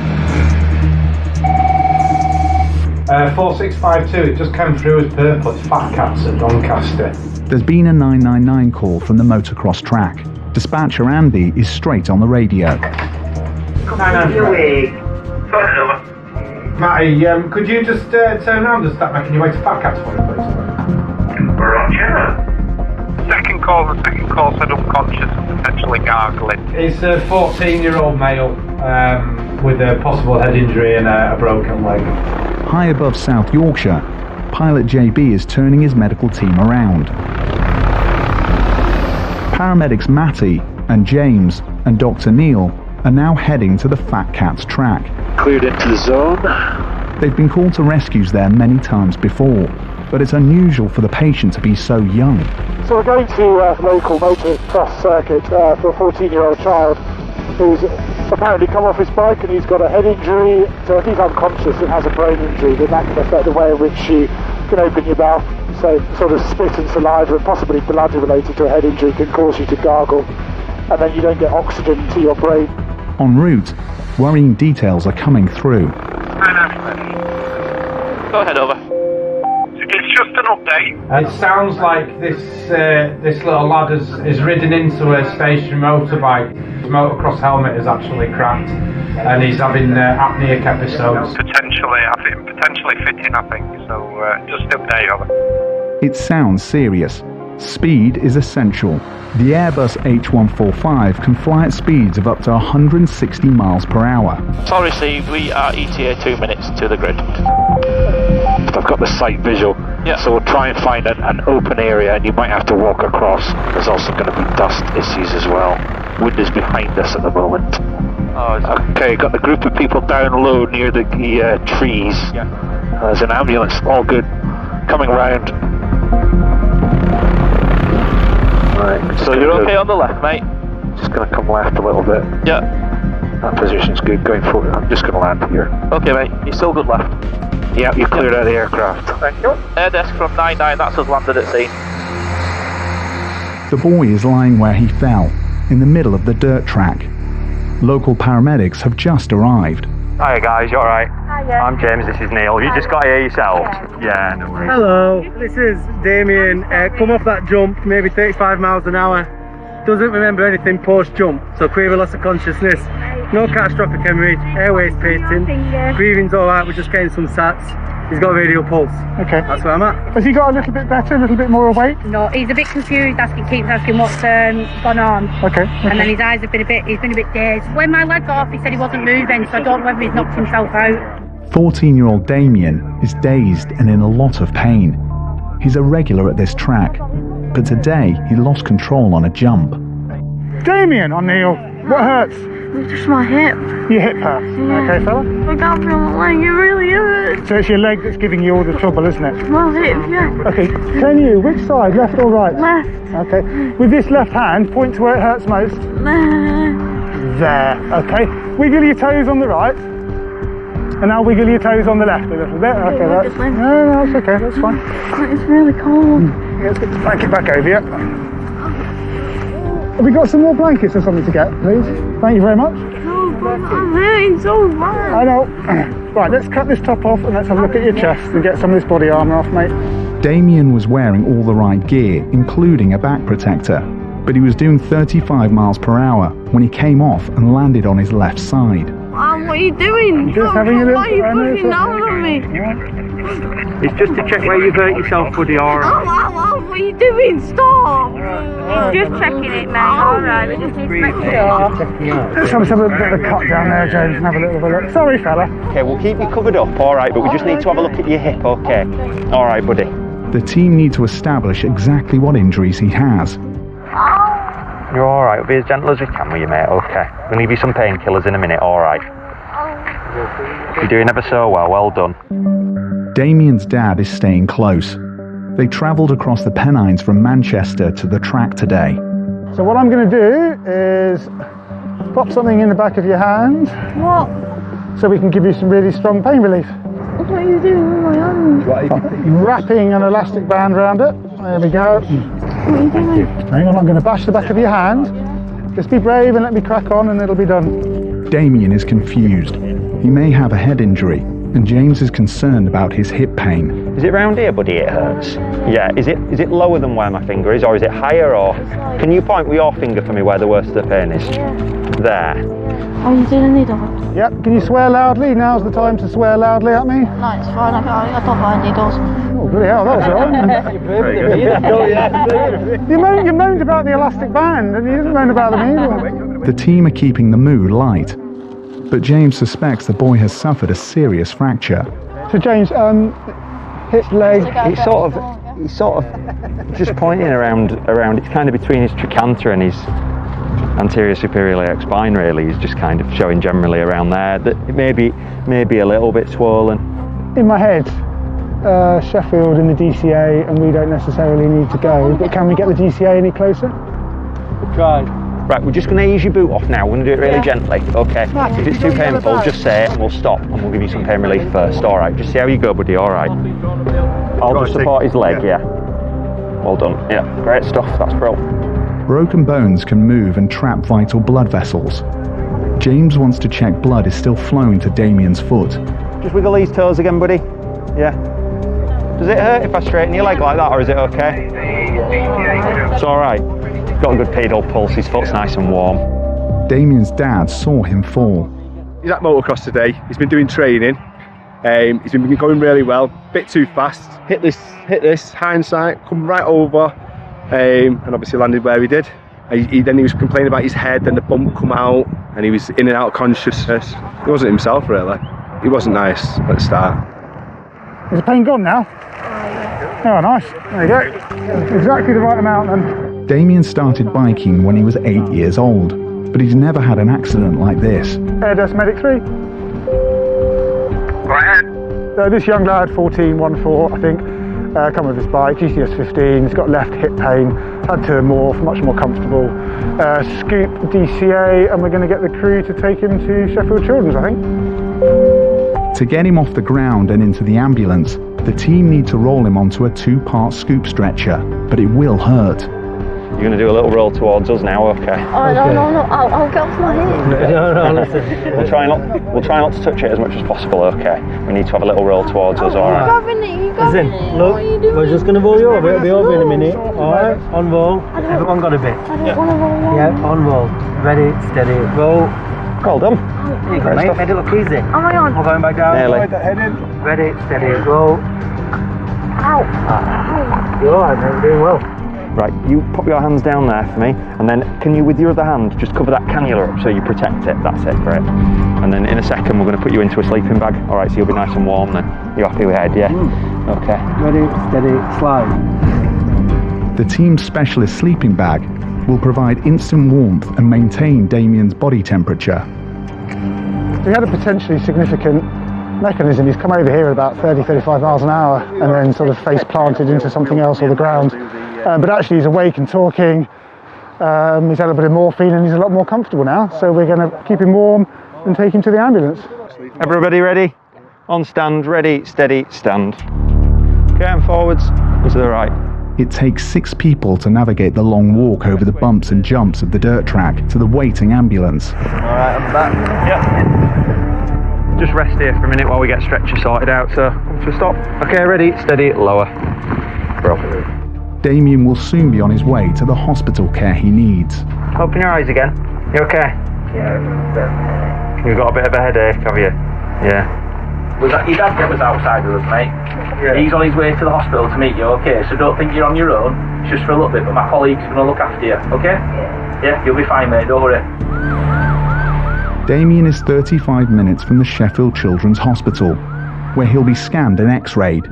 [SPEAKER 11] 4652, it just came through as purple. It's Fat Cats at Doncaster.
[SPEAKER 2] There's been a 999 call from the motocross track. Dispatcher Andy is straight on the radio.
[SPEAKER 11] Matty, could you just turn around and start making your way to Fat Cats for me, please?
[SPEAKER 10] Roger. Second call said unconscious and potentially gargling.
[SPEAKER 11] It's a 14-year-old male with a possible head injury and a broken leg.
[SPEAKER 2] High above South Yorkshire, pilot JB is turning his medical team around. Paramedics Matty and James and Dr. Neil are now heading to the Fat Cats track.
[SPEAKER 1] Cleared into the zone.
[SPEAKER 2] They've been called to rescues there many times before, but it's unusual for the patient to be so young.
[SPEAKER 13] So we're going to local motocross circuit for a 14-year-old child who's apparently come off his bike and he's got a head injury, so if he's unconscious and has a brain injury, then that can affect the way in which you can open your mouth. So sort of spit and saliva and possibly blood related to a head injury can cause you to gargle, and then you don't get oxygen to your brain.
[SPEAKER 2] En route, worrying details are coming through.
[SPEAKER 10] Go ahead, over. It's just an update.
[SPEAKER 11] It sounds like this little lad is ridden into a stationary motorbike. His motocross helmet is actually cracked and he's having apneic episodes.
[SPEAKER 10] Potentially fitting, I think. So just update, over.
[SPEAKER 2] It sounds serious. Speed is essential. The Airbus H145 can fly at speeds of up to 160 miles per hour.
[SPEAKER 4] Sorry, Steve, we are ETA 2 minutes to the grid. I've got the sight visual, so we'll try and find an open area, and you might have to walk across. There's also going to be dust issues as well. Wind is behind us at the moment. Okay, got the group of people down low near the trees. There's an ambulance, all good, coming round. Right, so you're okay on the left, mate? Just going to come left a little bit.
[SPEAKER 14] Yeah.
[SPEAKER 4] That position's good going forward. I'm just going to land here.
[SPEAKER 14] Okay, mate. You're still good left.
[SPEAKER 4] Yeah, you cleared out the aircraft.
[SPEAKER 14] Thank you. Air desk from 99, that's us landed at sea.
[SPEAKER 2] The boy is lying where he fell, in the middle of the dirt track. Local paramedics have just arrived.
[SPEAKER 7] Hiya guys, you alright?
[SPEAKER 12] Hiya.
[SPEAKER 7] I'm James, this is Neil. You just got here yourself? Yeah, no worries.
[SPEAKER 6] Hello, this is Damien. Come off that jump, maybe 35 miles an hour. Doesn't remember anything post-jump, so query loss of consciousness. No catastrophic hemorrhage, airways patent, breathing's alright, we're just getting some SATs. He's got a radial pulse.
[SPEAKER 13] Okay.
[SPEAKER 6] That's where I'm at.
[SPEAKER 13] Has he got a little bit better, a little bit more awake?
[SPEAKER 15] No, he's a bit confused, keeps asking what's gone on.
[SPEAKER 13] Okay.
[SPEAKER 15] And then his eyes have been he's been a bit dazed. When my leg got off, he said he wasn't moving, so I don't know whether he's knocked himself out.
[SPEAKER 2] 14-year-old Damien is dazed and in a lot of pain. He's a regular at this track, but today he lost control on a jump.
[SPEAKER 13] Damien, or Neil, what hurts?
[SPEAKER 16] It's just my hip.
[SPEAKER 13] Your hip hurts.
[SPEAKER 16] Yeah.
[SPEAKER 13] Okay, fella?
[SPEAKER 16] I can't feel my leg, it really hurts.
[SPEAKER 13] So it's your leg that's giving you all the trouble, isn't it?
[SPEAKER 16] My hip, yeah.
[SPEAKER 13] Okay, can you, which side, left or right?
[SPEAKER 16] Left.
[SPEAKER 13] Okay, with this left hand, point to where it hurts most. There, okay. Wiggle your toes on the right. And now wiggle your toes on the left a little bit. Okay, that's, no, it's okay, that's fine.
[SPEAKER 16] It's really cold.
[SPEAKER 13] Yeah, let's get the blanket back over you. Have we got some more blankets or something to get, please? Thank you very much.
[SPEAKER 16] No, but I'm hurting so bad.
[SPEAKER 13] I know. Right, let's cut this top off and let's have a look at your chest and get some of this body armour off, mate.
[SPEAKER 2] Damien was wearing all the right gear, including a back protector, but he was doing 35 miles per hour when he came off and landed on his left side.
[SPEAKER 16] What are you doing?
[SPEAKER 13] Just having a little...
[SPEAKER 16] Why are you pushing down on me?
[SPEAKER 6] It's just to check where you've hurt yourself, buddy, alright?
[SPEAKER 16] What are you doing? Stop!
[SPEAKER 15] Just checking it, mate. Alright, we just need to make sure.
[SPEAKER 13] Let's have a bit of a cut down there, James, and have a little look. Sorry, fella.
[SPEAKER 7] Okay, we'll keep you covered up, alright, but we just need to have a look at your hip, okay? Alright, buddy.
[SPEAKER 2] The team need to establish exactly what injuries he has.
[SPEAKER 7] You're alright, we'll be as gentle as we can with you, mate, okay? We'll leave you some painkillers in a minute, alright? You're doing ever so well, well done.
[SPEAKER 2] Damien's dad is staying close. They travelled across the Pennines from Manchester to the track today.
[SPEAKER 13] So what I'm going to do is pop something in the back of your hand.
[SPEAKER 16] What?
[SPEAKER 13] So we can give you some really strong pain relief.
[SPEAKER 16] What are you doing with my hand?
[SPEAKER 13] Wrapping an elastic band around it. There we go.
[SPEAKER 16] What are you doing?
[SPEAKER 13] Hang on, I'm going to bash the back of your hand. Just be brave and let me crack on and it'll be done.
[SPEAKER 2] Damien is confused. He may have a head injury, and James is concerned about his hip pain.
[SPEAKER 7] Is it round here, buddy, it hurts? Yeah, is it lower than where my finger is, or is it higher, or... Can you point with your finger for me where the worst of the pain is?
[SPEAKER 16] Yeah.
[SPEAKER 7] There.
[SPEAKER 16] Are you doing a needle?
[SPEAKER 13] Yep, can you swear loudly? Now's the time to swear loudly at me.
[SPEAKER 16] No, it's fine, I don't mind needles.
[SPEAKER 13] Oh, bloody hell, that was alright. You moaned about the elastic band, and you didn't moan about the needle.
[SPEAKER 2] The team are keeping the mood light, but James suspects the boy has suffered a serious fracture.
[SPEAKER 13] So James, hip, leg...
[SPEAKER 7] He's sort of just pointing around, it's kind of between his trochanter and his anterior superior iliac spine, really. He's just kind of showing generally around there that it may be a little bit swollen.
[SPEAKER 13] In my head, Sheffield in the DCA, and we don't necessarily need to go, but can we get the DCA any closer?
[SPEAKER 6] We'll try.
[SPEAKER 7] Right, we're just going to ease your boot off now. We're going to do it really gently, okay? If it's too painful, just say it and we'll stop and we'll give you some pain relief first, alright? Just see how you go, buddy, alright? I'll just support his leg, yeah. Well done, yeah, great stuff, that's brilliant.
[SPEAKER 2] Broken bones can move and trap vital blood vessels. James wants to check blood is still flowing to Damien's foot.
[SPEAKER 7] Just wiggle these toes again, buddy. Yeah. Does it hurt if I straighten your leg like that, or is it okay? It's alright. Got a good pedal pulse, his foot's nice and warm.
[SPEAKER 2] Damien's dad saw him fall.
[SPEAKER 17] He's at motocross today, he's been doing training. He's been going really well, bit too fast. Hit this, hindsight, come right over, and obviously landed where he did. Then he was complaining about his head, then the bump come out, and he was in and out of consciousness. He wasn't himself, really. He wasn't nice at the start.
[SPEAKER 13] Is the pain gone now? Oh, nice. There you go. Exactly the right amount then.
[SPEAKER 2] Damien started biking when he was 8 years old, but he's never had an accident like this.
[SPEAKER 13] Air Desk Medic 3.
[SPEAKER 10] Go ahead.
[SPEAKER 13] This young lad, 14, I think, come with his bike, GCS 15, he's got left hip pain, had to morph, much more comfortable. Scoop DCA, and we're going to get the crew to take him to Sheffield Children's, I think.
[SPEAKER 2] To get him off the ground and into the ambulance, the team need to roll him onto a 2-part scoop stretcher, but it will hurt.
[SPEAKER 7] You're going to do a little roll towards us now, okay?
[SPEAKER 16] Oh, no, I'll get off my head.
[SPEAKER 7] No, listen. We'll try not to touch it as much as possible, okay? We need to have a little roll towards us, alright?
[SPEAKER 16] You grabbing it.
[SPEAKER 18] Look, we're just going to roll you over. It'll be over in a minute. Alright, on roll. Everyone got a bit?
[SPEAKER 16] I don't want to roll.
[SPEAKER 18] Yeah, on roll. Ready, steady, roll.
[SPEAKER 7] Well done.
[SPEAKER 18] Here you go, mate. Made it look easy.
[SPEAKER 16] Am I on?
[SPEAKER 18] We're going back down.
[SPEAKER 7] Nearly.
[SPEAKER 18] Ready, steady, roll.
[SPEAKER 16] Ow.
[SPEAKER 18] You're alright, mate. We're doing well.
[SPEAKER 7] Right, you pop your hands down there for me, and then can you, with your other hand, just cover that cannula up so you protect it? That's it, great. And then in a second, we're going to put you into a sleeping bag. All right, so you'll be nice and warm then. You happy with head, yeah? Okay.
[SPEAKER 18] Ready, steady, slide.
[SPEAKER 2] The team's specialist sleeping bag will provide instant warmth and maintain Damien's body temperature.
[SPEAKER 13] He had a potentially significant mechanism. He's come over here at about 30-35 miles an hour and then sort of face planted into something else or the ground. But actually he's awake and talking. He's had a bit of morphine and he's a lot more comfortable now. So we're going to keep him warm and take him to the ambulance.
[SPEAKER 7] Everybody ready? On stand, ready, steady, stand. Okay, and forwards and to the right.
[SPEAKER 2] It takes 6 people to navigate the long walk over the bumps and jumps of the dirt track to the waiting ambulance.
[SPEAKER 7] Alright, I'm back. Yep. Just rest here for a minute while we get stretcher sorted out, so to stop. Okay, ready, steady, lower. Bro.
[SPEAKER 2] Damien will soon be on his way to the hospital care he needs.
[SPEAKER 7] Open your eyes again. You okay? Yeah. You've got a bit of a headache, have you? Yeah.
[SPEAKER 14] Your dad was outside with us, mate. Yeah. He's on his way to the hospital to meet you, okay? So don't think you're on your own. It's just for a little bit, but my colleague's going to look after you, okay? Yeah, you'll be fine, mate. Don't worry.
[SPEAKER 2] Damien is 35 minutes from the Sheffield Children's Hospital, where he'll be scanned and x-rayed.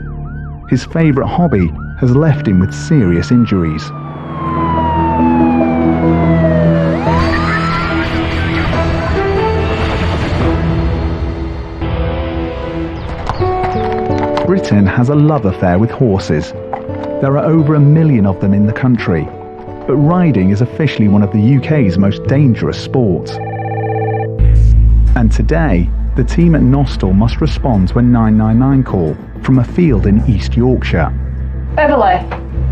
[SPEAKER 2] His favourite hobby has left him with serious injuries. Britain has a love affair with horses. There are over 1 million of them in the country, but riding is officially one of the UK's most dangerous sports. And today, the team at Nostell must respond to a 999 call from a field in East Yorkshire.
[SPEAKER 5] Beverly,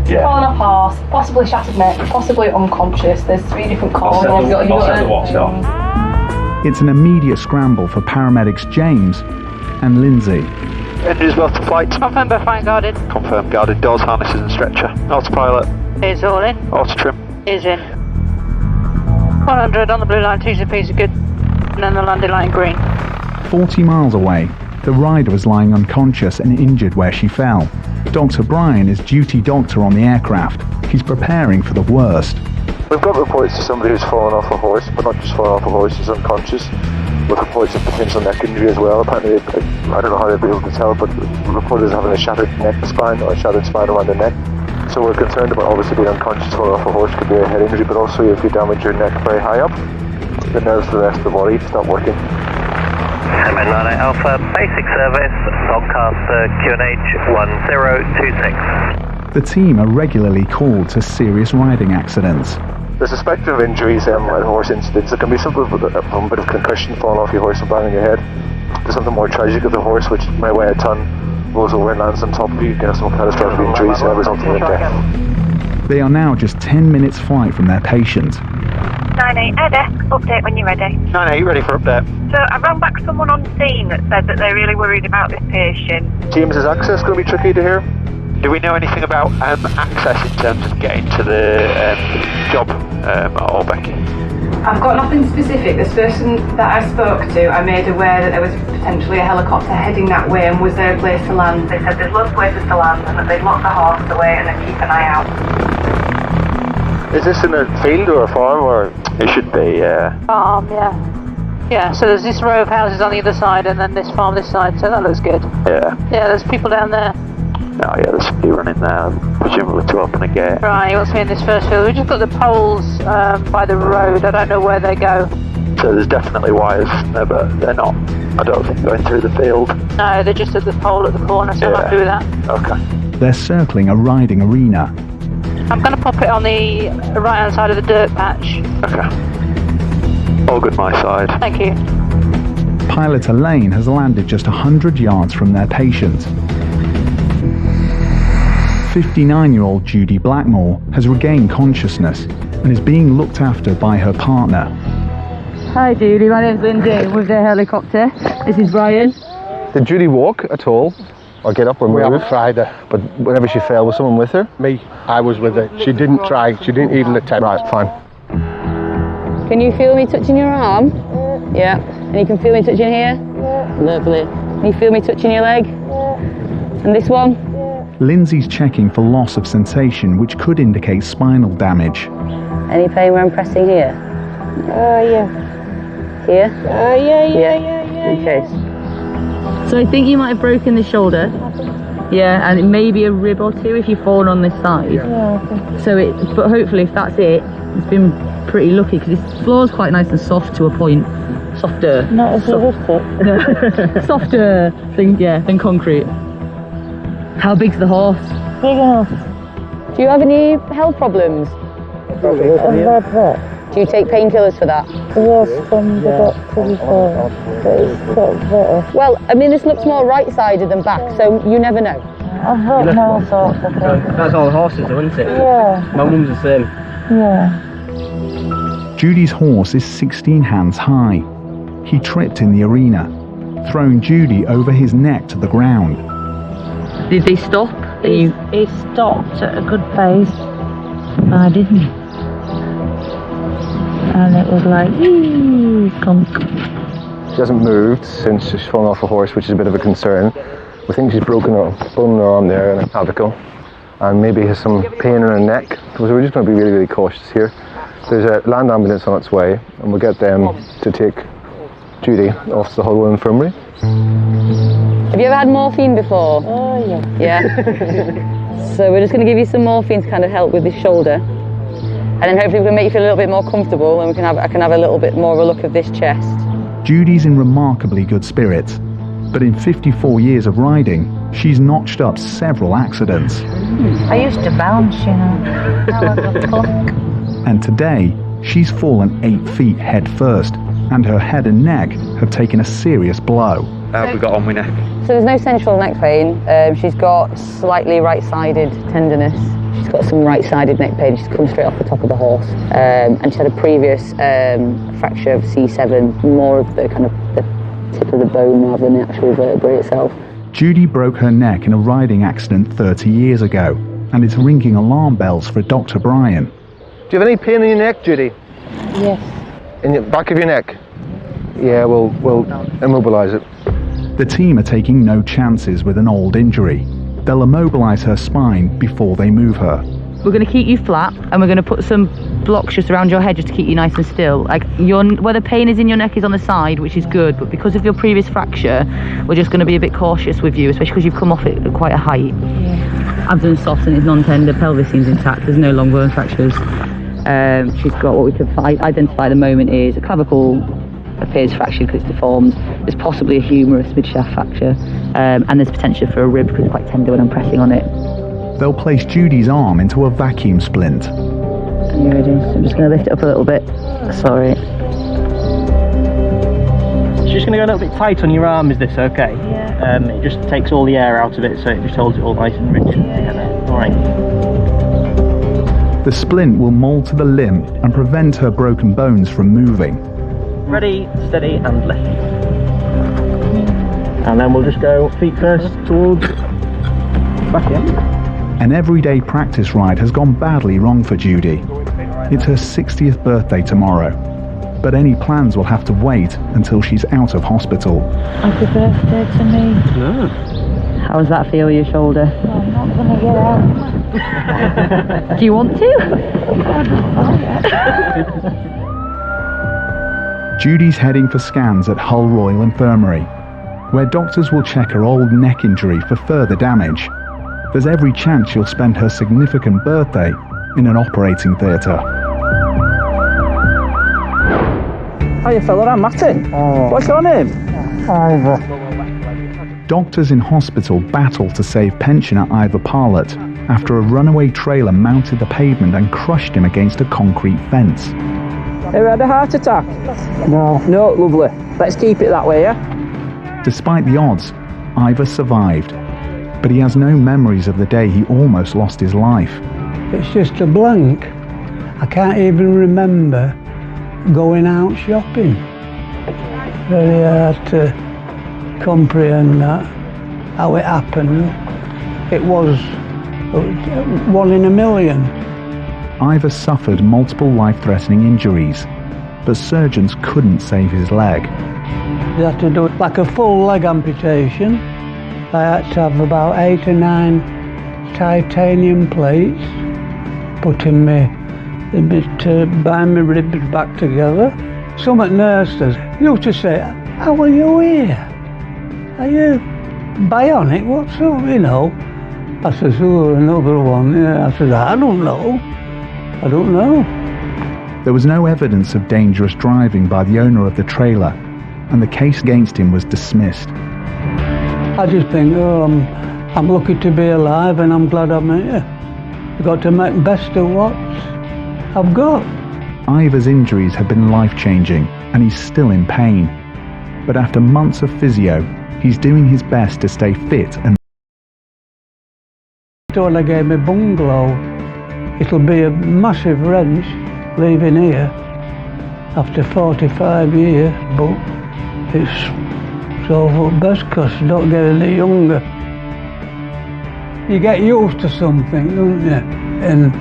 [SPEAKER 5] fallen off horse, possibly shattered neck, possibly unconscious. There's 3 different calls.
[SPEAKER 2] It's an immediate scramble for paramedics James and Lindsay.
[SPEAKER 1] Engines well to flight.
[SPEAKER 12] Confirm by fine guarded.
[SPEAKER 1] Confirmed guarded. Doors, harnesses and stretcher. Autopilot.
[SPEAKER 12] Is all in.
[SPEAKER 1] Auto trim.
[SPEAKER 12] Is in. 100 on the blue line, T's and P's are good. And then the landing line green.
[SPEAKER 2] 40 miles away, the rider was lying unconscious and injured where she fell. Dr. Brian is duty doctor on the aircraft. He's preparing for the worst.
[SPEAKER 17] We've got reports of somebody who's fallen off a horse, but not just fallen off a horse, he's unconscious. With reports of potential neck injury as well. Apparently, I don't know how they'll be able to tell, but reported as having a shattered neck spine or a shattered spine around the neck. So we're concerned about obviously being unconscious falling off a horse could be a head injury, but also if you damage your neck very high up, the nerves to the rest of the body stop working.
[SPEAKER 10] 798 Alpha, basic service, Doncaster QNH 1026.
[SPEAKER 2] The team are regularly called to serious riding accidents.
[SPEAKER 17] There's a spectrum of injuries at horse incidents. It can be something from a bit of concussion, falling off your horse and banging your head. There's something more tragic of the horse, which may weigh a ton, rolls over and lands on top of you. You can have some catastrophic injuries resulting in death.
[SPEAKER 2] They are now just 10 minutes flight from their patient.
[SPEAKER 12] 98 air desk, update when you're ready.
[SPEAKER 1] 98, ready for update.
[SPEAKER 12] So I rang back someone on scene that said that they're really worried about this patient.
[SPEAKER 1] James, is access going to be tricky to hear? Do we know anything about access in terms of getting to the job or Becky?
[SPEAKER 5] I've got nothing specific. This person that I spoke to, I made aware that there was potentially a helicopter heading that way, and was there a place to land? They said there's lots of places to land and that they'd lock the horse away and then keep an eye out.
[SPEAKER 17] Is this in a field or a farm, or
[SPEAKER 1] it should be?
[SPEAKER 12] Farm, yeah. Yeah, so there's this row of houses on the other side and then this farm this side, so that looks good.
[SPEAKER 1] Yeah.
[SPEAKER 12] Yeah, there's people down there.
[SPEAKER 1] Oh yeah, there's somebody running there, presumably to open a gate.
[SPEAKER 12] Right, he wants me in this first field. We've just got the poles by the road. I don't know where they go.
[SPEAKER 1] So there's definitely wires there, but they're not, I don't think, going through the field.
[SPEAKER 12] No, they're just at the pole at the corner, so I'm happy with that.
[SPEAKER 1] Okay.
[SPEAKER 2] They're circling a riding arena.
[SPEAKER 12] I'm going to pop it on the right hand side of the dirt patch.
[SPEAKER 1] Okay. All good my side.
[SPEAKER 12] Thank you.
[SPEAKER 2] Pilot Elaine has landed just 100 yards from their patient. 59-year-old Judy Blackmore has regained consciousness and is being looked after by her partner.
[SPEAKER 19] Hi Judy, my name's Lindsay with the helicopter. This is Brian.
[SPEAKER 17] Did Judy walk at all? Or get up or move?
[SPEAKER 9] We haven't tried her.
[SPEAKER 17] But whenever she fell, was someone with her?
[SPEAKER 9] Me, I was with her. She didn't try, she didn't even attempt.
[SPEAKER 17] Right, fine.
[SPEAKER 19] Can you feel me touching your arm? Yeah. And you can feel me touching here? Yeah. Lovely. Can you feel me touching your leg? Yeah. And this one?
[SPEAKER 2] Lindsay's checking for loss of sensation, which could indicate spinal damage.
[SPEAKER 19] Any pain where I'm pressing here?
[SPEAKER 16] Yeah.
[SPEAKER 19] Here?
[SPEAKER 16] Yeah.
[SPEAKER 19] Okay. So I think you might have broken the shoulder. Yeah, and maybe a rib or two if you've fallen on this side.
[SPEAKER 16] Yeah.
[SPEAKER 19] So but hopefully if that's it, it's been pretty lucky because this floor's quite nice and soft to a point. Softer.
[SPEAKER 16] Not as realistic.
[SPEAKER 19] Softer than concrete. How big's the horse?
[SPEAKER 16] Big enough.
[SPEAKER 19] Do you have any health problems? Do you take painkillers for that?
[SPEAKER 16] Yes, from the doctor before, but it's got better.
[SPEAKER 19] Well, I mean, this looks more right-sided than back, so you never know.
[SPEAKER 16] I've had all sorts of things.
[SPEAKER 18] That's all horses though, isn't it?
[SPEAKER 16] Yeah.
[SPEAKER 18] My mum's the same.
[SPEAKER 16] Yeah.
[SPEAKER 2] Judy's horse is 16 hands high. He tripped in the arena, throwing Judy over his neck to the ground.
[SPEAKER 19] Did they stop?
[SPEAKER 16] He stopped at a good pace. I didn't. And it was like, clunk.
[SPEAKER 17] She hasn't moved since she's fallen off a horse, which is a bit of a concern. We think she's broken her bone in her arm there and a clavicle, and maybe has some pain in her neck. So we're just going to be really, really cautious here. There's a land ambulance on its way, and we'll get them to take Judy off to the Hull Infirmary.
[SPEAKER 19] Have you ever had morphine before?
[SPEAKER 16] Oh, yeah.
[SPEAKER 19] Yeah? So we're just going to give you some morphine to kind of help with this shoulder. And then hopefully we can make you feel a little bit more comfortable and I can have a little bit more of a look of this chest.
[SPEAKER 2] Judy's in remarkably good spirits, but in 54 years of riding, she's notched up several accidents.
[SPEAKER 16] I used to bounce, you know. Now I've got clunk.
[SPEAKER 2] And today, she's fallen 8 feet head first, and her head and neck have taken a serious blow.
[SPEAKER 7] How have we got on with neck?
[SPEAKER 19] So there's no central neck pain. She's got slightly right-sided tenderness. She's got some right-sided neck pain. She's come straight off the top of the horse. And she's had a previous fracture of C7, more of the kind of the tip of the bone rather than the actual vertebrae itself.
[SPEAKER 2] Judy broke her neck in a riding accident 30 years ago, and is ringing alarm bells for Dr. Brian.
[SPEAKER 17] Do you have any pain in your neck, Judy?
[SPEAKER 16] Yes.
[SPEAKER 17] In the back of your neck? Yeah, we'll immobilise it.
[SPEAKER 2] The team are taking no chances with an old injury. They'll immobilise her spine before they move her.
[SPEAKER 19] We're going to keep you flat and we're going to put some blocks just around your head just to keep you nice and still. Like where the pain is in your neck is on the side, which is good, but because of your previous fracture, we're just going to be a bit cautious with you, especially because you've come off it at quite a height. Yeah. Abdomen soft and it's non-tender, pelvis seems intact, there's no long bone fractures. She's got what we can identify at the moment is a clavicle appears fractured because it's deformed. There's possibly a humerus mid-shaft fracture, and there's potential for a rib because it's quite tender when I'm pressing on it.
[SPEAKER 2] They'll place Judy's arm into a vacuum splint.
[SPEAKER 19] Are you ready? So I'm just going to lift it up a little bit. Sorry.
[SPEAKER 18] It's just going to go a little bit tight on your arm, is this okay?
[SPEAKER 16] Yeah.
[SPEAKER 18] It just takes all the air out of it, so it just holds it all nice and rich together. Alright.
[SPEAKER 2] The splint will mould to the limb and prevent her broken bones from moving.
[SPEAKER 18] Ready, steady, and lift. And then we'll just go feet first towards back in.
[SPEAKER 2] An everyday practice ride has gone badly wrong for Judy. It's her 60th birthday tomorrow, but any plans will have to wait until she's out of hospital.
[SPEAKER 16] Happy birthday to me.
[SPEAKER 18] No.
[SPEAKER 19] How does that feel, your shoulder?
[SPEAKER 16] I'm not going to get out.
[SPEAKER 19] Do you want to?
[SPEAKER 2] Judy's heading for scans at Hull Royal Infirmary, where doctors will check her old neck injury for further damage. There's every chance she'll spend her significant birthday in an operating theatre.
[SPEAKER 18] Hiya fella, I'm Martin. What's your name?
[SPEAKER 2] Doctors in hospital battle to save pensioner Ivor Parlett, after a runaway trailer mounted the pavement and crushed him against a concrete fence.
[SPEAKER 20] Ever had a heart attack?
[SPEAKER 18] No.
[SPEAKER 20] No, lovely. Let's keep it that way, yeah?
[SPEAKER 2] Despite the odds, Ivor survived, but he has no memories of the day he almost lost his life.
[SPEAKER 18] It's just a blank. I can't even remember going out shopping. Very hard to comprehend that, how it happened. It was 1 in a million.
[SPEAKER 2] Ivor suffered multiple life-threatening injuries, but surgeons couldn't save his leg.
[SPEAKER 18] They had to do like a full leg amputation. I had to have about 8 or 9 titanium plates put in me to bind my ribs back together. Some at nurses used to say, "How are you here? Are you bionic? What's up, you know?" I says, "Oh, another one." Yeah. I said, "I don't know. I don't know."
[SPEAKER 2] There was no evidence of dangerous driving by the owner of the trailer, and the case against him was dismissed.
[SPEAKER 18] I just think, I'm lucky to be alive and I'm glad I'm here. I've got to make best of what I've got.
[SPEAKER 2] Ivor's injuries have been life-changing, and he's still in pain. But after months of physio, he's doing his best to stay fit and...
[SPEAKER 18] When I gave me bungalow, it'll be a massive wrench leaving here after 45 years, but it's all for the best because you don't get any younger. You get used to something, don't you? And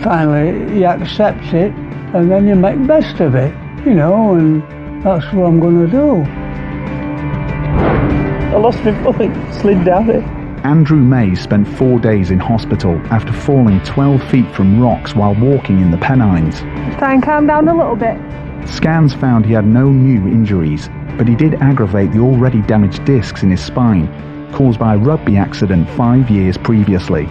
[SPEAKER 18] finally you accept it and then you make best of it, you know, and that's what I'm going to do. I lost my foot, slid down it.
[SPEAKER 2] Andrew May spent 4 days in hospital after falling 12 feet from rocks while walking in the Pennines.
[SPEAKER 8] Try and calm down a little bit.
[SPEAKER 2] Scans found he had no new injuries, but he did aggravate the already damaged discs in his spine, caused by a rugby accident 5 years previously.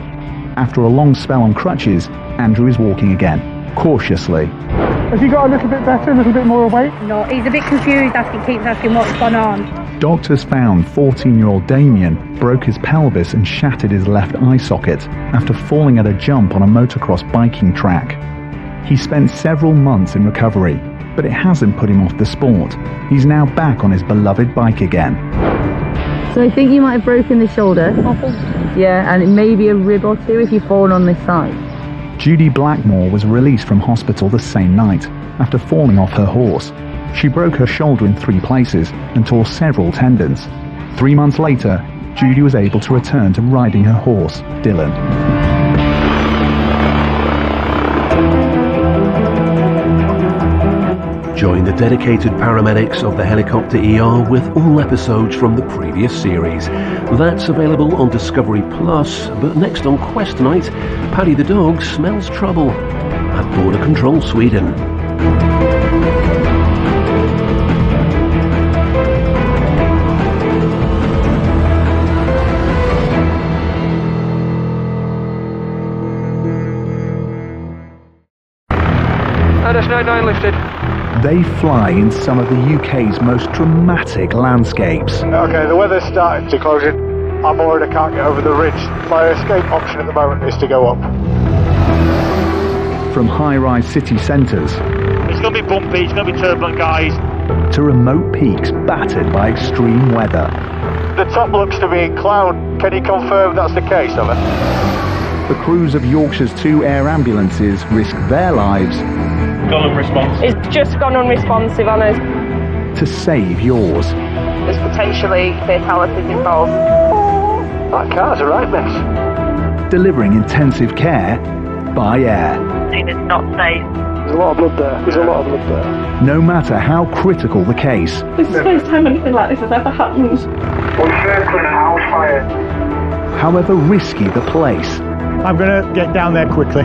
[SPEAKER 2] After a long spell on crutches, Andrew is walking again, cautiously.
[SPEAKER 13] Has he got a little bit better, a little bit more awake?
[SPEAKER 15] No, he's a bit confused, keeps asking what's gone on.
[SPEAKER 2] Doctors found 14-year-old Damien broke his pelvis and shattered his left eye socket after falling at a jump on a motocross biking track. He spent several months in recovery, but it hasn't put him off the sport. He's now back on his beloved bike again.
[SPEAKER 19] So I think you might have broken the shoulder. Yeah, and it may be a rib or two if you've fallen on this side.
[SPEAKER 2] Judy Blackmore was released from hospital the same night after falling off her horse. She broke her shoulder in 3 places and tore several tendons. 3 months later, Judy was able to return to riding her horse, Dylan.
[SPEAKER 21] Join the dedicated paramedics of the Helicopter ER with all episodes from the previous series. That's available on Discovery Plus, but next on Quest Night, Paddy the dog smells trouble at Border Control Sweden.
[SPEAKER 1] That's 99 lifted.
[SPEAKER 2] They fly in some of the UK's most dramatic landscapes.
[SPEAKER 13] Okay, the weather's starting to close in. I'm worried I can't get over the ridge. My escape option at the moment is to go up.
[SPEAKER 2] From high-rise city centres...
[SPEAKER 10] It's going to be bumpy, it's going to be turbulent, guys.
[SPEAKER 2] ...to remote peaks battered by extreme weather.
[SPEAKER 13] The top looks to be in cloud. Can you confirm that's the case, Evan?
[SPEAKER 2] The crews of Yorkshire's 2 air ambulances risk their lives...
[SPEAKER 12] Gone unresponsive.
[SPEAKER 5] It's just gone unresponsive on us.
[SPEAKER 2] ...to save yours.
[SPEAKER 5] There's potentially fatalities involved.
[SPEAKER 13] That car's a right mess.
[SPEAKER 2] Delivering intensive care by air.
[SPEAKER 12] It's not safe.
[SPEAKER 13] There's a lot of blood there. There's a lot of blood there.
[SPEAKER 2] No matter how critical the case.
[SPEAKER 12] This is the first time anything like this has ever happened.
[SPEAKER 13] We're circling a house fire.
[SPEAKER 2] However risky the place.
[SPEAKER 18] I'm going to get down there quickly.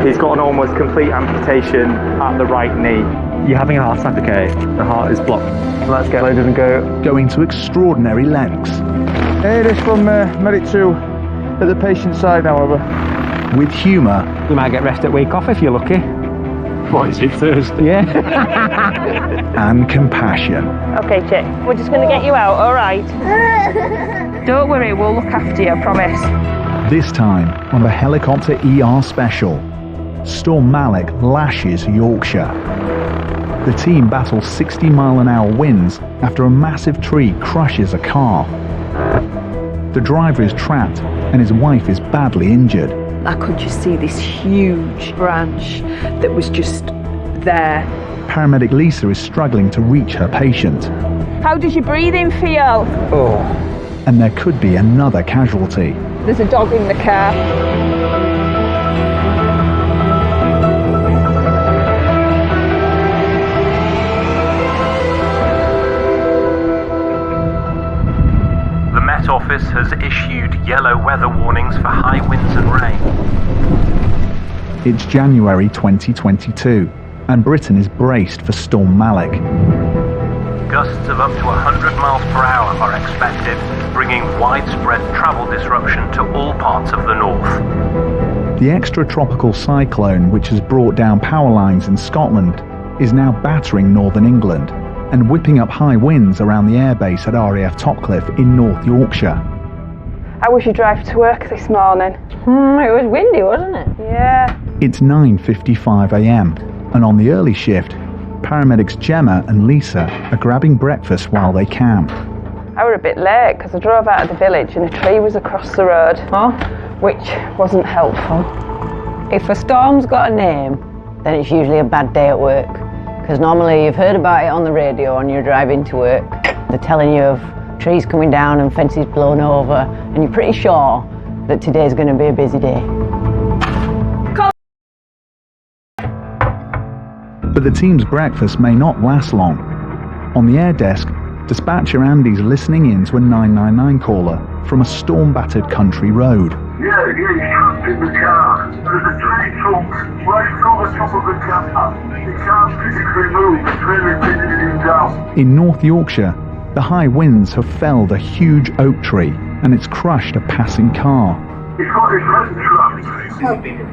[SPEAKER 7] He's got an almost complete amputation at the right knee. You're having a heart attack, okay? The heart is blocked. Let's get loaded and go.
[SPEAKER 2] Going to extraordinary lengths.
[SPEAKER 18] Hey, this from Medic 2 at the patient's side, however.
[SPEAKER 2] With humour.
[SPEAKER 7] You might get rest at week off if you're lucky.
[SPEAKER 18] What is it, Thursday?
[SPEAKER 7] Yeah.
[SPEAKER 2] And compassion.
[SPEAKER 5] Okay, Chick, we're just going to get you out, alright? Don't worry, we'll look after you, I promise.
[SPEAKER 2] This time on the Helicopter ER special, Storm Malik lashes Yorkshire. The team battles 60-mile-an-hour winds after a massive tree crushes a car. The driver is trapped and his wife is badly injured.
[SPEAKER 3] I could just see this huge branch that was just there.
[SPEAKER 2] Paramedic Lisa is struggling to reach her patient.
[SPEAKER 5] How does your breathing feel?
[SPEAKER 2] Oh. And there could be another casualty.
[SPEAKER 5] There's a dog in the car.
[SPEAKER 22] The Met Office has issued yellow weather warnings for high winds and rain.
[SPEAKER 2] It's January 2022, and Britain is braced for Storm Malik.
[SPEAKER 22] Gusts of up to 100 miles per hour are expected, bringing widespread travel disruption to all parts of the north.
[SPEAKER 2] The extratropical cyclone, which has brought down power lines in Scotland, is now battering northern England and whipping up high winds around the airbase at RAF Topcliffe in North Yorkshire.
[SPEAKER 5] How was your drive to work this morning?
[SPEAKER 16] It was windy, wasn't it?
[SPEAKER 5] Yeah.
[SPEAKER 2] It's 9:55 a.m, and on the early shift, paramedics Gemma and Lisa are grabbing breakfast while they camp.
[SPEAKER 5] I were a bit late because I drove out of the village and a tree was across the road, which wasn't helpful.
[SPEAKER 16] If a storm's got a name, then it's usually a bad day at work. Because normally you've heard about it on the radio and you're driving to work. They're telling you of trees coming down and fences blown over, and you're pretty sure that today's going to be a busy day.
[SPEAKER 2] But the team's breakfast may not last long. On the air desk, dispatcher Andy's listening in to a 999 caller from a storm-battered country road.
[SPEAKER 23] Yeah, he's trapped in the car. There's a tree trunk right over top of the car. He can't physically move. It's really pinning him down.
[SPEAKER 2] In North Yorkshire, the high winds have felled a huge oak tree and it's crushed a passing car.
[SPEAKER 23] He's got his head trapped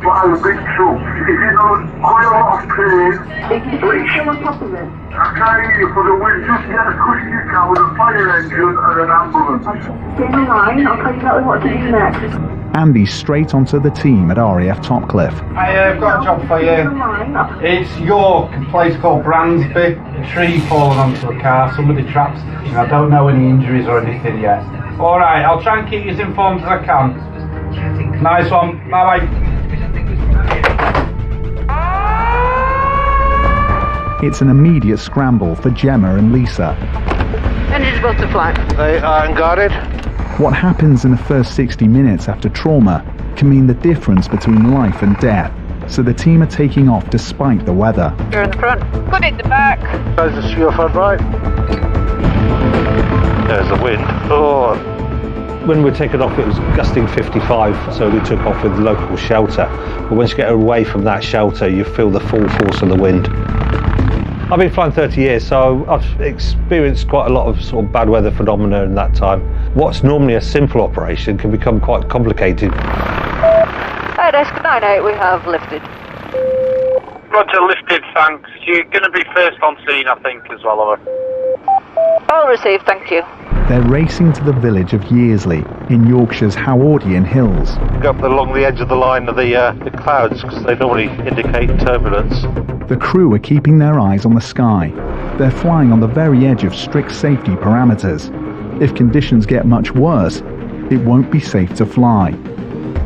[SPEAKER 23] by the big trunk. He's in quite a lot of pain.
[SPEAKER 24] Are you still on top of it?
[SPEAKER 23] I can't hear you for the wind. Just get as quick as you can with a fire engine and an ambulance.
[SPEAKER 24] Stay in the line. I'll tell you exactly what to do next.
[SPEAKER 2] Andy's straight onto the team at RAF Topcliffe.
[SPEAKER 11] I've got a job for you. It's York, a place called Bransby. A tree fallen onto a car, somebody trapped. I don't know any injuries or anything yet. Alright, I'll try and keep you as informed as I can. Nice one, bye bye.
[SPEAKER 2] It's an immediate scramble for Gemma and Lisa.
[SPEAKER 16] Engines about to fly.
[SPEAKER 23] They are unguarded.
[SPEAKER 2] What happens in the first 60 minutes after trauma can mean the difference between life and death, so the team are taking off despite the weather.
[SPEAKER 16] You're in the front.
[SPEAKER 5] Good in the back.
[SPEAKER 23] There's the your front right.
[SPEAKER 4] There's the wind. Oh.
[SPEAKER 25] When we were taking off, it was gusting 55, so we took off with local shelter. But once you get away from that shelter, you feel the full force of the wind. I've been flying 30 years, so I've experienced quite a lot of sort of bad weather phenomena in that time. What's normally a simple operation can become quite complicated.
[SPEAKER 12] Hi, desk 98, we have lifted.
[SPEAKER 10] Roger, lifted, thanks. You're going to be first on scene, I think, as well, over.
[SPEAKER 12] All received, thank you.
[SPEAKER 2] They're racing to the village of Yearsley in Yorkshire's Howardian Hills.
[SPEAKER 4] Go up along the edge of the line of the clouds because they normally indicate turbulence.
[SPEAKER 2] The crew are keeping their eyes on the sky. They're flying on the very edge of strict safety parameters. If conditions get much worse, it won't be safe to fly.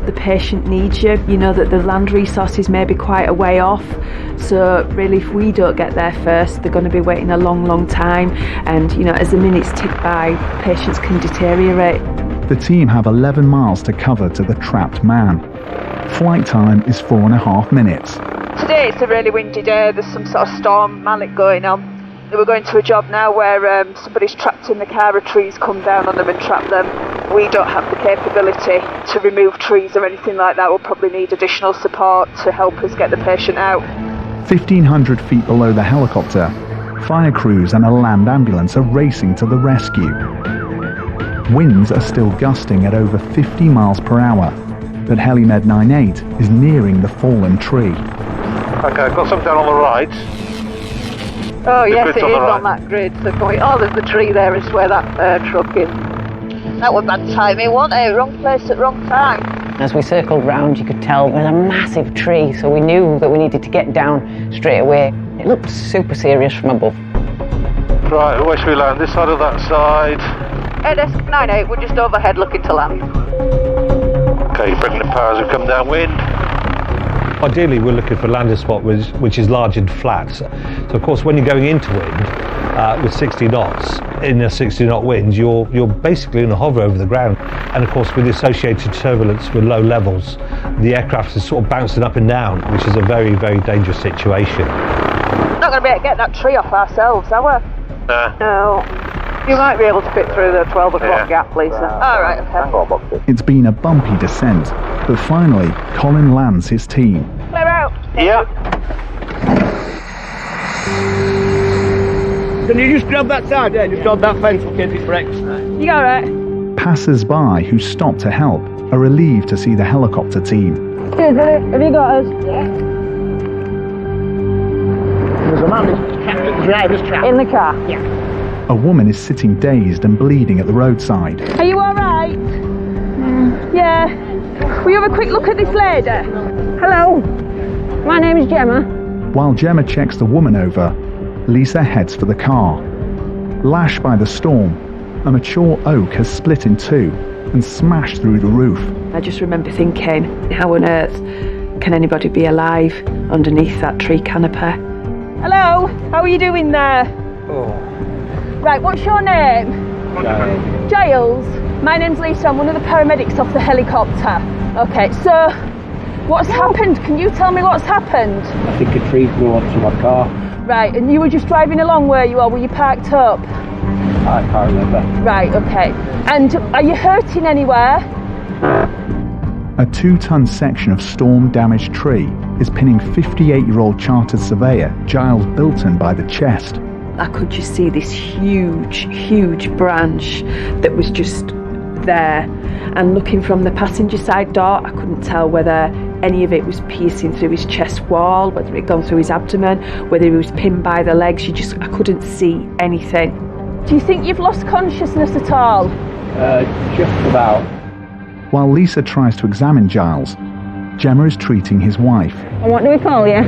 [SPEAKER 3] The patient needs you. You know that the land resources may be quite a way off. So really, if we don't get there first, they're going to be waiting a long, long time. And, you know, as the minutes tick by, patients can deteriorate.
[SPEAKER 2] The team have 11 miles to cover to the trapped man. Flight time is 4.5 minutes.
[SPEAKER 5] Today it's a really windy day. There's some sort of storm Malik going on. We're going to a job now where somebody's trapped in the car, a tree's come down on them and trapped them. We don't have the capability to remove trees or anything like that. We'll probably need additional support to help us get the patient out. 1,500
[SPEAKER 2] feet below the helicopter, fire crews and a land ambulance are racing to the rescue. Winds are still gusting at over 50 miles per hour, but Helimed 98 is nearing the fallen tree.
[SPEAKER 4] Okay, I've got some down on the right.
[SPEAKER 12] Oh yes, it is on that grid. So there's the tree there. Is where that truck is. That was bad timing, wasn't it? Wrong place at wrong time.
[SPEAKER 16] As we circled round, you could tell there was a massive tree, so we knew that we needed to get down straight away. It looked super serious from above.
[SPEAKER 4] Right, where should we land? This side or that side?
[SPEAKER 16] Desk 98, we're just overhead looking to land.
[SPEAKER 4] Okay, bringing the power as we come downwind.
[SPEAKER 25] Ideally, we're looking for a landing spot which is large and flat. So of course, when you're going into wind with 60 knots, in a 60 knot wind, you're basically going to hover over the ground. And of course, with the associated turbulence with low levels, the aircraft is sort of bouncing up and down, which is a very, very dangerous situation.
[SPEAKER 16] We're not going to be able to get that tree off ourselves, are we? No. You might be able to fit through the 12 o'clock gap, Lisa. All right, okay.
[SPEAKER 2] It's been a bumpy descent, but finally, Colin lands his team.
[SPEAKER 16] Clear out.
[SPEAKER 4] Yeah.
[SPEAKER 6] Can you just grab that side there? Just grab that fence in case it breaks.
[SPEAKER 8] You all right?
[SPEAKER 2] Passers-by who stop to help are relieved to see the helicopter team.
[SPEAKER 8] Cheers, buddy. Have you got us?
[SPEAKER 6] Yeah. There's a man in the driver's trap.
[SPEAKER 8] In the car?
[SPEAKER 6] Yeah.
[SPEAKER 2] A woman is sitting dazed and bleeding at the roadside.
[SPEAKER 8] Are you all right? Yeah. Will you have a quick look at this lady? Hello. My name is Gemma.
[SPEAKER 2] While Gemma checks the woman over, Lisa heads for the car. Lashed by the storm, a mature oak has split in two and smashed through the roof.
[SPEAKER 3] I just remember thinking, how on earth can anybody be alive underneath that tree canopy?
[SPEAKER 8] Hello. How are you doing there?
[SPEAKER 6] Oh.
[SPEAKER 8] Right, what's your name?
[SPEAKER 6] Giles.
[SPEAKER 8] Giles. My name's Lisa, I'm one of the paramedics off the helicopter. Okay, so what's happened? Can you tell me what's happened?
[SPEAKER 6] I think a tree blew onto my car.
[SPEAKER 8] Right, and you were just driving along, were you, or were you parked up?
[SPEAKER 6] I can't remember.
[SPEAKER 8] Right, okay. And are you hurting anywhere?
[SPEAKER 2] A 2-ton section of storm-damaged tree is pinning 58-year-old chartered surveyor Giles Bilton by the chest.
[SPEAKER 3] I could just see this huge branch that was just there, and looking from the passenger side door, I couldn't tell whether any of it was piercing through his chest wall, whether it had gone through his abdomen, whether he was pinned by the legs. I couldn't see anything.
[SPEAKER 8] Do you think you've lost consciousness at all?
[SPEAKER 6] Just about.
[SPEAKER 2] While Lisa tries to examine Giles, Gemma is treating his wife.
[SPEAKER 5] And what do we call you?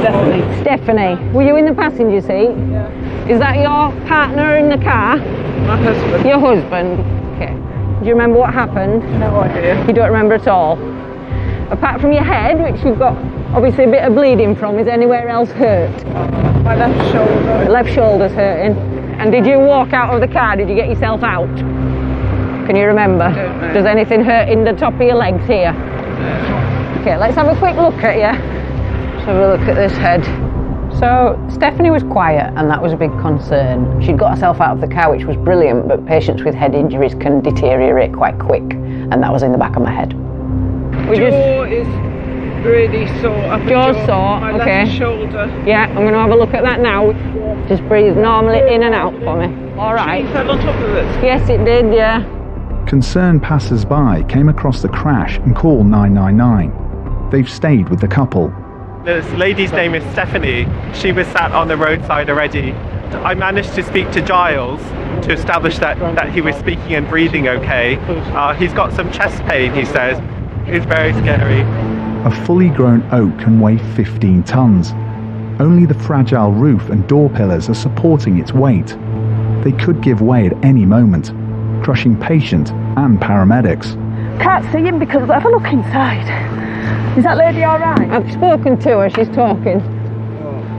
[SPEAKER 8] Stephanie.
[SPEAKER 5] Stephanie. Were you in the passenger seat?
[SPEAKER 8] Yeah.
[SPEAKER 5] Is that your partner in the car?
[SPEAKER 8] My husband.
[SPEAKER 5] Your husband. Okay. Do you remember what happened?
[SPEAKER 8] No idea.
[SPEAKER 5] You don't remember at all? Apart from your head, which you've got obviously a bit of bleeding from, is anywhere else hurt?
[SPEAKER 8] My left shoulder.
[SPEAKER 5] The left shoulder's hurting. And did you walk out of the car? Did you get yourself out? Can you remember?
[SPEAKER 8] I don't know.
[SPEAKER 5] Does anything hurt in the top of your legs here? Okay, let's have a quick look at you. Let's have a look at this head.
[SPEAKER 16] So Stephanie was quiet, and that was a big concern. She'd got herself out of the car, which was brilliant, but patients with head injuries can deteriorate quite quick, and that was in the back of my head.
[SPEAKER 8] Jaw is really sore.
[SPEAKER 5] Jaw's sore,
[SPEAKER 8] My
[SPEAKER 5] okay.
[SPEAKER 8] left shoulder.
[SPEAKER 5] Yeah, I'm going to have a look at that now. Just breathe normally in and out for me. All right.
[SPEAKER 8] Tree fell on top of it.
[SPEAKER 5] Yes, it did, yeah.
[SPEAKER 2] Concerned passers-by came across the crash and called 999. They've stayed with the couple.
[SPEAKER 9] This lady's name is Stephanie. She was sat on the roadside already. I managed to speak to Giles to establish that he was speaking and breathing okay. He's got some chest pain, he says. It's very scary.
[SPEAKER 2] A fully grown oak can weigh 15 tons. Only the fragile roof and door pillars are supporting its weight. They could give way at any moment, crushing patient and paramedics.
[SPEAKER 8] Can't see him because have a look inside. Is that lady all right?
[SPEAKER 5] I've spoken to her, she's talking.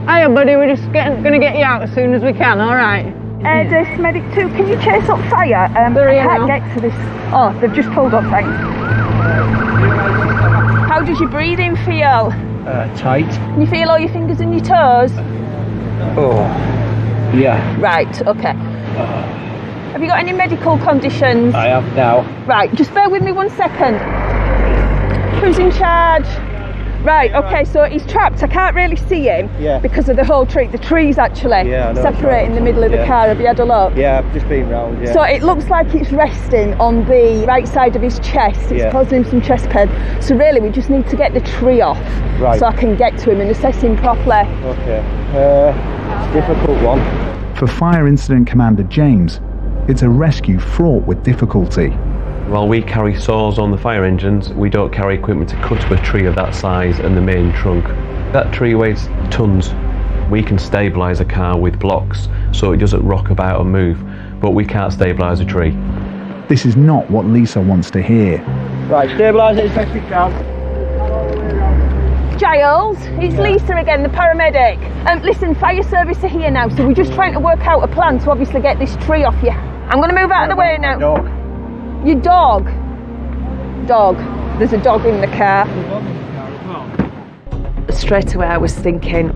[SPEAKER 5] Hiya buddy, we're just going to get you out as soon as we can, all right?
[SPEAKER 8] Desk Medic 2, can you chase up fire? I can't get to this. Oh, they've just pulled up, thanks. How does your breathing feel?
[SPEAKER 6] Tight.
[SPEAKER 8] Can you feel all your fingers and your toes?
[SPEAKER 6] Oh. Yeah.
[SPEAKER 8] Right, okay. Have you got any medical conditions?
[SPEAKER 6] I have now.
[SPEAKER 8] Right, just bear with me 1 second. Who's in charge? Right, okay, so he's trapped. I can't really see him because of the whole tree. The tree's actually separating the middle of the car. Have you had a look?
[SPEAKER 6] Yeah, I've just been round,
[SPEAKER 8] So it looks like it's resting on the right side of his chest. It's causing him some chest pain. So really, we just need to get the tree off so I can get to him and assess him properly.
[SPEAKER 6] Okay. It's a difficult one.
[SPEAKER 2] For Fire Incident Commander James, it's a rescue fraught with difficulty.
[SPEAKER 14] While we carry saws on the fire engines, we don't carry equipment to cut up a tree of that size and the main trunk. That tree weighs tons. We can stabilise a car with blocks so it doesn't rock about and move, but we can't stabilise a tree.
[SPEAKER 2] This is not what Lisa wants to hear.
[SPEAKER 6] Right, stabilise it as best you can.
[SPEAKER 5] Giles, it's Lisa again, the paramedic. Listen, fire service are here now, so we're just trying to work out a plan to obviously get this tree off you. I'm going to move out of the way now.
[SPEAKER 6] Dog.
[SPEAKER 5] Your dog? Dog. There's a dog in the car. Straight away I was thinking,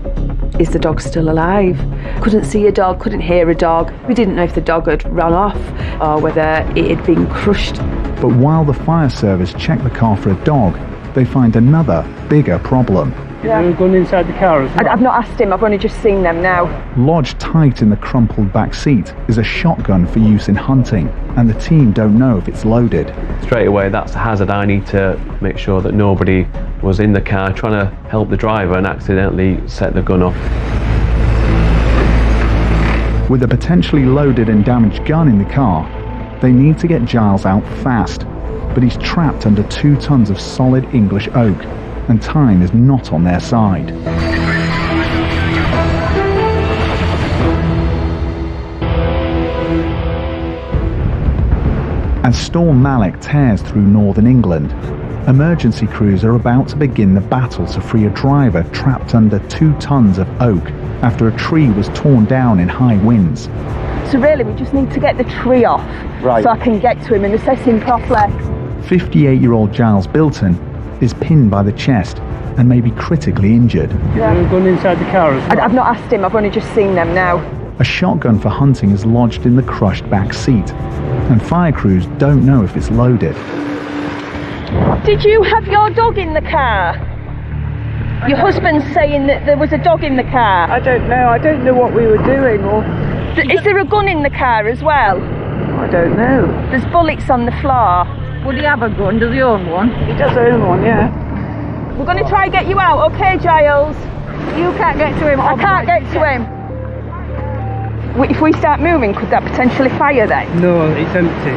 [SPEAKER 5] is the dog still alive? Couldn't see a dog, couldn't hear a dog. We didn't know if the dog had run off or whether it had been crushed.
[SPEAKER 2] But while the fire service check the car for a dog, they find another, bigger problem.
[SPEAKER 18] Yeah. You've gone inside the car as well?
[SPEAKER 5] I've not asked him, I've only just seen them now.
[SPEAKER 2] Lodged tight in the crumpled back seat is a shotgun for use in hunting, and the team don't know if it's loaded.
[SPEAKER 14] Straight away, that's a hazard. I need to make sure that nobody was in the car trying to help the driver and accidentally set the gun off.
[SPEAKER 2] With a potentially loaded and damaged gun in the car, they need to get Giles out fast, but he's trapped under 2 tons of solid English oak, and time is not on their side. As Storm Malek tears through northern England, emergency crews are about to begin the battle to free a driver trapped under 2 tons of oak after a tree was torn down in high winds.
[SPEAKER 5] So really we just need to get the tree off, so I can get to him and assess him properly.
[SPEAKER 2] 58-year-old Giles Bilton is pinned by the chest and may be critically injured.
[SPEAKER 18] Yeah. You've gone inside the car as well?
[SPEAKER 5] I've not asked him, I've only just seen them now.
[SPEAKER 2] A shotgun for hunting is lodged in the crushed back seat, and fire crews don't know if it's loaded.
[SPEAKER 5] Did you have your dog in the car? Your husband's saying that there was a dog in the car.
[SPEAKER 8] I don't know what we were doing, or...
[SPEAKER 5] Is there a gun in the car as well?
[SPEAKER 8] I don't know.
[SPEAKER 5] There's bullets on the floor.
[SPEAKER 8] Would he have a gun? Does he own one? He does own one, yeah.
[SPEAKER 5] We're going to try and get you out, okay, Giles?
[SPEAKER 8] You can't get to him.
[SPEAKER 5] I can't get to him. If we start moving, could that potentially fire then?
[SPEAKER 18] No, it's empty.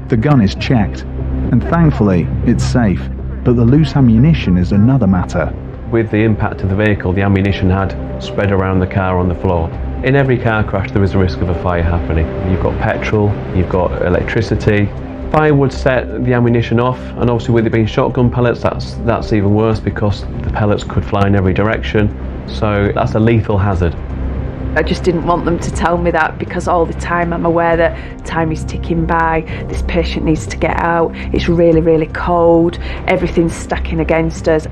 [SPEAKER 2] The gun is checked, and thankfully it's safe, but the loose ammunition is another matter.
[SPEAKER 14] With the impact of the vehicle, the ammunition had spread around the car on the floor. In every car crash there is a risk of a fire happening. You've got petrol, you've got electricity. Fire would set the ammunition off, and obviously with it being shotgun pellets, that's even worse because the pellets could fly in every direction. So that's a lethal hazard.
[SPEAKER 3] I just didn't want them to tell me that, because all the time I'm aware that time is ticking by, this patient needs to get out, it's really, really cold, everything's stacking against us.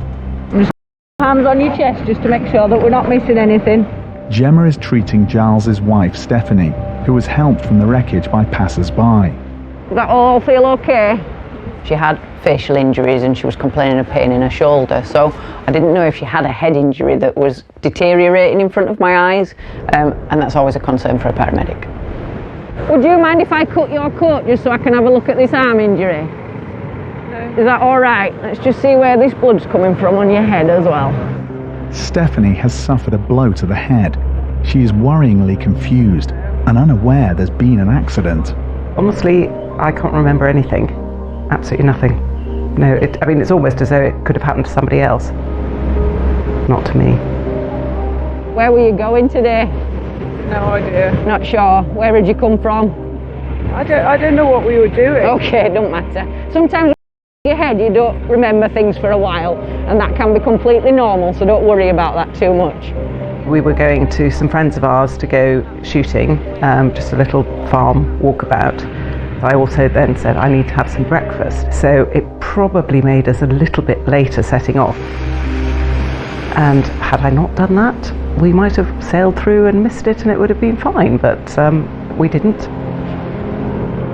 [SPEAKER 8] Hands on your chest just to make sure that we're not missing anything.
[SPEAKER 2] Gemma is treating Giles's wife Stephanie, who was helped from the wreckage by passers-by.
[SPEAKER 8] Does that all feel okay?
[SPEAKER 16] She had facial injuries and she was complaining of pain in her shoulder, so I didn't know if she had a head injury that was deteriorating in front of my eyes, and that's always a concern for a paramedic.
[SPEAKER 8] Would you mind if I cut your coat just so I can have a look at this arm injury? No. Is that all right? Let's just see where this blood's coming from on your head as well.
[SPEAKER 2] Stephanie has suffered a blow to the head. She is worryingly confused and unaware there's been an accident.
[SPEAKER 15] Honestly, I can't remember anything. Absolutely nothing. No, I mean, it's almost as though it could have happened to somebody else. Not to me.
[SPEAKER 8] Where were you going today?
[SPEAKER 17] No idea.
[SPEAKER 8] Not sure. Where did you come from?
[SPEAKER 17] I don't know what we were doing.
[SPEAKER 8] Okay, don't matter. Sometimes in your head you don't remember things for a while, and that can be completely normal, so don't worry about that too much.
[SPEAKER 15] We were going to some friends of ours to go shooting, just a little farm walkabout. I also then said I need to have some breakfast, so it probably made us a little bit later setting off. And had I not done that, we might have sailed through and missed it and it would have been fine, but we didn't.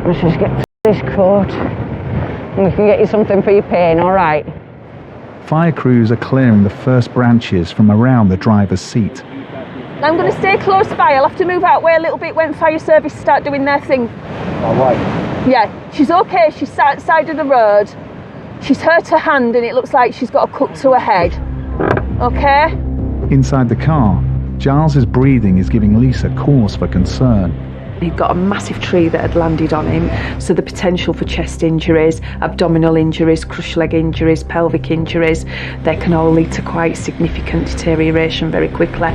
[SPEAKER 8] Let's just get this coat and we can get you something for your pain, all right?
[SPEAKER 2] Fire crews are clearing the first branches from around the driver's seat.
[SPEAKER 5] I'm going to stay close by. I'll have to move out way a little bit when fire service start doing their thing.
[SPEAKER 6] All right.
[SPEAKER 5] Yeah, she's okay. She's side of the road. She's hurt her hand and it looks like she's got a cut to her head. Okay?
[SPEAKER 2] Inside the car, Giles's breathing is giving Lisa cause for concern.
[SPEAKER 3] He'd got a massive tree that had landed on him, so the potential for chest injuries, abdominal injuries, crushed leg injuries, pelvic injuries, they can all lead to quite significant deterioration very quickly.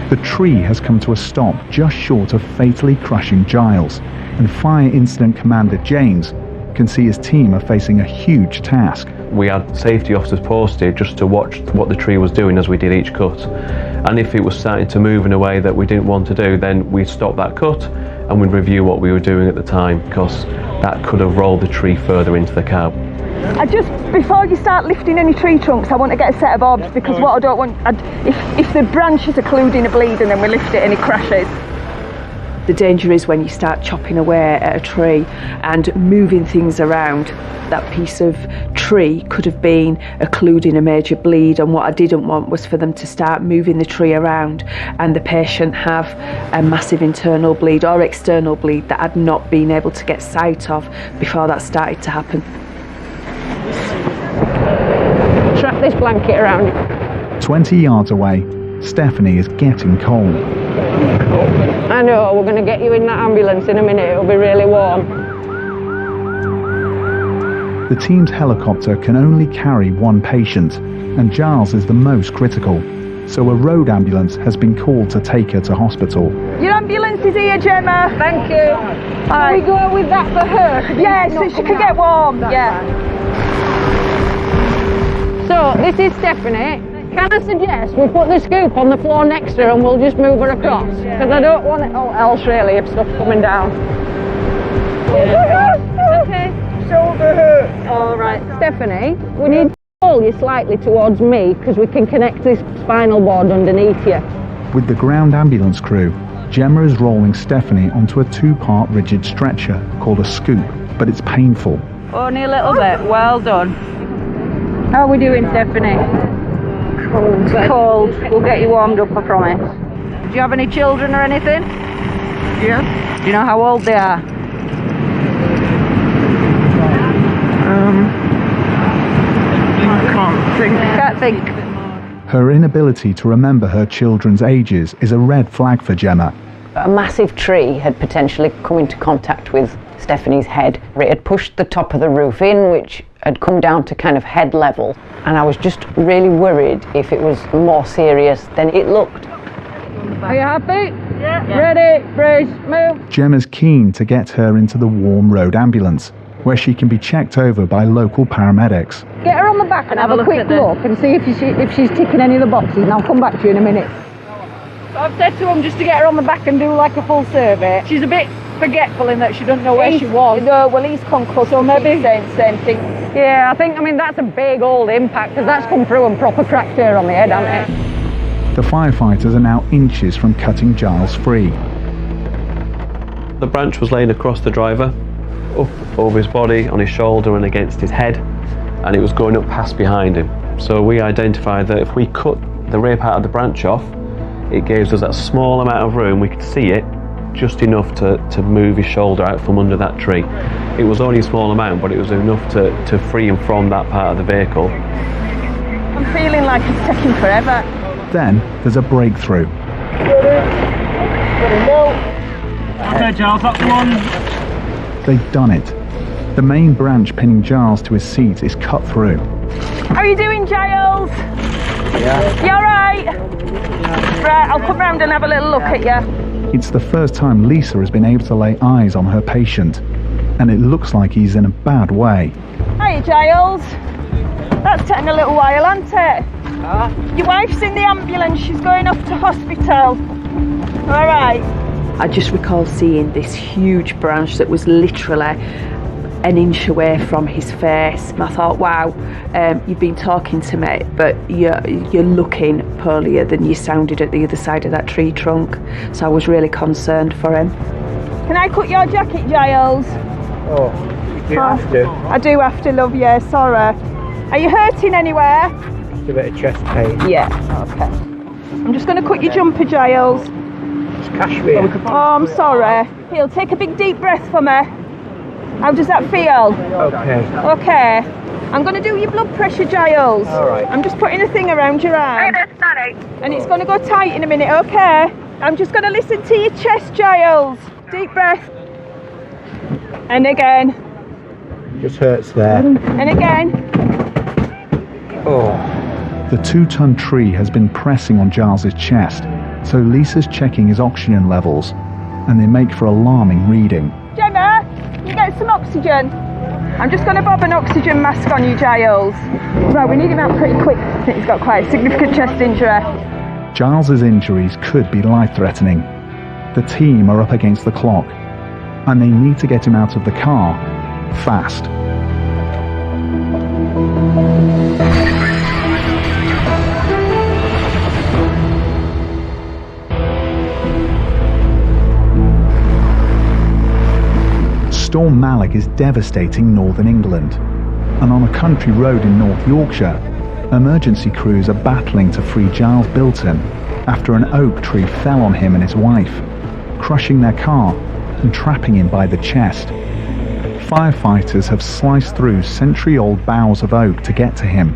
[SPEAKER 2] The tree has come to a stop just short of fatally crushing Giles, and Fire Incident Commander James can see his team are facing a huge task.
[SPEAKER 14] We had safety officers posted just to watch what the tree was doing as we did each cut. And if it was starting to move in a way that we didn't want to do, then we'd stop that cut and we'd review what we were doing at the time, because that could have rolled the tree further into the cab.
[SPEAKER 5] Before you start lifting any tree trunks, I want to get a set of obs, because what I don't want, if the branches are occluding a bleed and then we lift it and it crashes.
[SPEAKER 3] The danger is when you start chopping away at a tree and moving things around. That piece of tree could have been occluding a major bleed, and what I didn't want was for them to start moving the tree around and the patient have a massive internal bleed or external bleed that I'd not been able to get sight of before that started to happen.
[SPEAKER 5] Strap this blanket around you.
[SPEAKER 2] 20 yards away, Stephanie is getting cold.
[SPEAKER 5] I know, we're going to get you in that ambulance in a minute, it'll be really warm.
[SPEAKER 2] The team's helicopter can only carry one patient, and Giles is the most critical, so a road ambulance has been called to take her to hospital.
[SPEAKER 5] Your ambulance is here, Gemma. Thank you. Can we go with that for her? Yeah, so she can get warm. Yeah. So, this is Stephanie. Can I suggest we put the scoop on the floor next to her and we'll just move her across? Because I don't want it all else really if stuff's coming down. Okay. Shoulder hurt. All right. Stephanie, we need to pull you slightly towards me because we can connect this spinal board underneath you.
[SPEAKER 2] With the ground ambulance crew, Gemma is rolling Stephanie onto a two-part rigid stretcher called a scoop, but it's painful.
[SPEAKER 5] Only a little bit. Well done. How are we doing, Stephanie? Cold. We'll get you warmed up, I promise. Do you have any children or anything? Yeah. Do you know how old they are? I can't think.
[SPEAKER 2] Her inability to remember her children's ages is a red flag for Gemma.
[SPEAKER 16] A massive tree had potentially come into contact with Stephanie's head. It had pushed the top of the roof in, which had come down to kind of head level, and I was just really worried if it was more serious than it looked.
[SPEAKER 5] Are you happy? Yeah. Ready, brace, move.
[SPEAKER 2] Gemma's keen to get her into the warm road ambulance, where she can be checked over by local paramedics.
[SPEAKER 5] Get her on the back and have a quick look and see if she's ticking any of the boxes, and I'll come back to you in a minute. So I've said to him just to get her on the back and do like a full survey. She's a bit forgetful in that she doesn't know where she was. No, well, he's come close, so maybe saying the same thing. Yeah, I mean, that's a big old impact, because that's come through and proper cracked her on the head, hasn't it?
[SPEAKER 2] The firefighters are now inches from cutting Giles free.
[SPEAKER 14] The branch was laying across the driver, up over his body, on his shoulder and against his head, and it was going up past behind him. So we identified that if we cut the rear part of the branch off, it gives us that small amount of room, we could see it, just enough to move his shoulder out from under that tree. It was only a small amount, but it was enough to free him from that part of the vehicle.
[SPEAKER 5] I'm feeling like it's taking forever.
[SPEAKER 2] Then there's a breakthrough.
[SPEAKER 6] Okay, Giles, that's the one.
[SPEAKER 2] They've done it. The main branch pinning Giles to his seat is cut through.
[SPEAKER 5] How are you doing, Giles?
[SPEAKER 6] Yeah.
[SPEAKER 5] You alright? Right, I'll come round and have a little look at you.
[SPEAKER 2] It's the first time Lisa has been able to lay eyes on her patient, and it looks like he's in a bad way.
[SPEAKER 5] Hiya, Giles. That's taken a little while, hasn't it? Your wife's in the ambulance, she's going off to hospital. Alright.
[SPEAKER 3] I just recall seeing this huge branch that was literally an inch away from his face. And I thought, wow, you've been talking to me, but you're looking poorlier than you sounded at the other side of that tree trunk. So I was really concerned for him.
[SPEAKER 5] Can I cut your jacket, Giles?
[SPEAKER 6] Oh, you have to.
[SPEAKER 5] I do have to, love you, sorry. Are you hurting anywhere?
[SPEAKER 6] Just a bit of chest pain.
[SPEAKER 5] Yeah, okay. I'm just going to cut your jumper, Giles.
[SPEAKER 6] It's cashmere.
[SPEAKER 5] Oh, I'm sorry. Here, take a big deep breath for me. How does that feel?
[SPEAKER 6] Okay.
[SPEAKER 5] Okay. I'm going to do your blood pressure, Giles.
[SPEAKER 6] All right.
[SPEAKER 5] I'm just putting a thing around your arm. And it's going to go tight in a minute, okay? I'm just going to listen to your chest, Giles. Deep breath. And again.
[SPEAKER 25] Just hurts there.
[SPEAKER 5] And again.
[SPEAKER 25] Oh.
[SPEAKER 2] The 2-ton tree has been pressing on Giles's chest, so Lisa's checking his oxygen levels, and they make for alarming reading.
[SPEAKER 5] Gemma, can you get some oxygen? I'm just going to bob an oxygen mask on you, Giles. Right, we need him out pretty quick. I think he's got quite a significant chest injury.
[SPEAKER 2] Giles's injuries could be life-threatening. The team are up against the clock, and they need to get him out of the car fast. Storm Malik is devastating northern England, and on a country road in North Yorkshire, emergency crews are battling to free Giles Bilton after an oak tree fell on him and his wife, crushing their car and trapping him by the chest. Firefighters have sliced through century-old boughs of oak to get to him,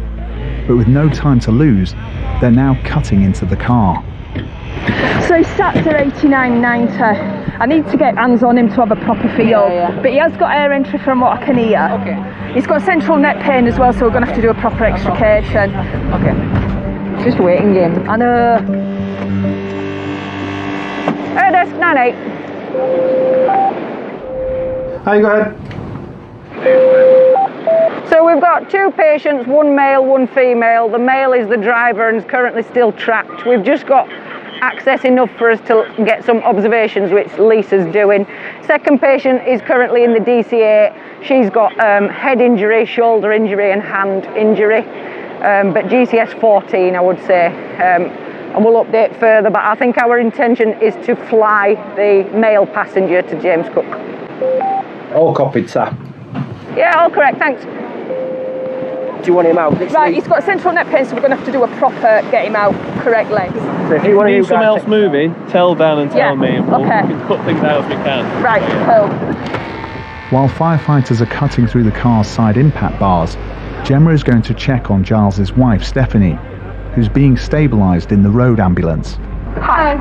[SPEAKER 2] but with no time to lose, they're now cutting into the car.
[SPEAKER 5] So SATs are 89.90. I need to get hands on him to have a proper feel. But he has got air entry from what I can hear. Okay. He's got central neck pain as well, so we're going to have to do a proper extrication.
[SPEAKER 16] Okay. Just a waiting game.
[SPEAKER 5] I know.
[SPEAKER 16] Air desk 98.
[SPEAKER 25] Hi, go ahead.
[SPEAKER 16] So we've got 2 patients, 1 male, 1 female. The male is the driver and is currently still trapped. We've just got access enough for us to get some observations, which Lisa's doing. Second patient is currently in the DC8. She's got head injury, shoulder injury and hand injury, but GCS 14 I would say, and we'll update further, but I think our intention is to fly the male passenger to James Cook.
[SPEAKER 6] All copied, sir.
[SPEAKER 16] Yeah, all correct, thanks.
[SPEAKER 6] Do you want him out?
[SPEAKER 5] Right, he's got central neck pain, so we're going to have to do a proper get him out correctly.
[SPEAKER 6] So if you want
[SPEAKER 9] If someone else moving, tell Dan and tell me, and we can put things out as we can.
[SPEAKER 5] Right, cool.
[SPEAKER 2] While firefighters are cutting through the car's side impact bars, Gemma is going to check on Giles's wife, Stephanie, who's being stabilised in the road ambulance.
[SPEAKER 16] Hi.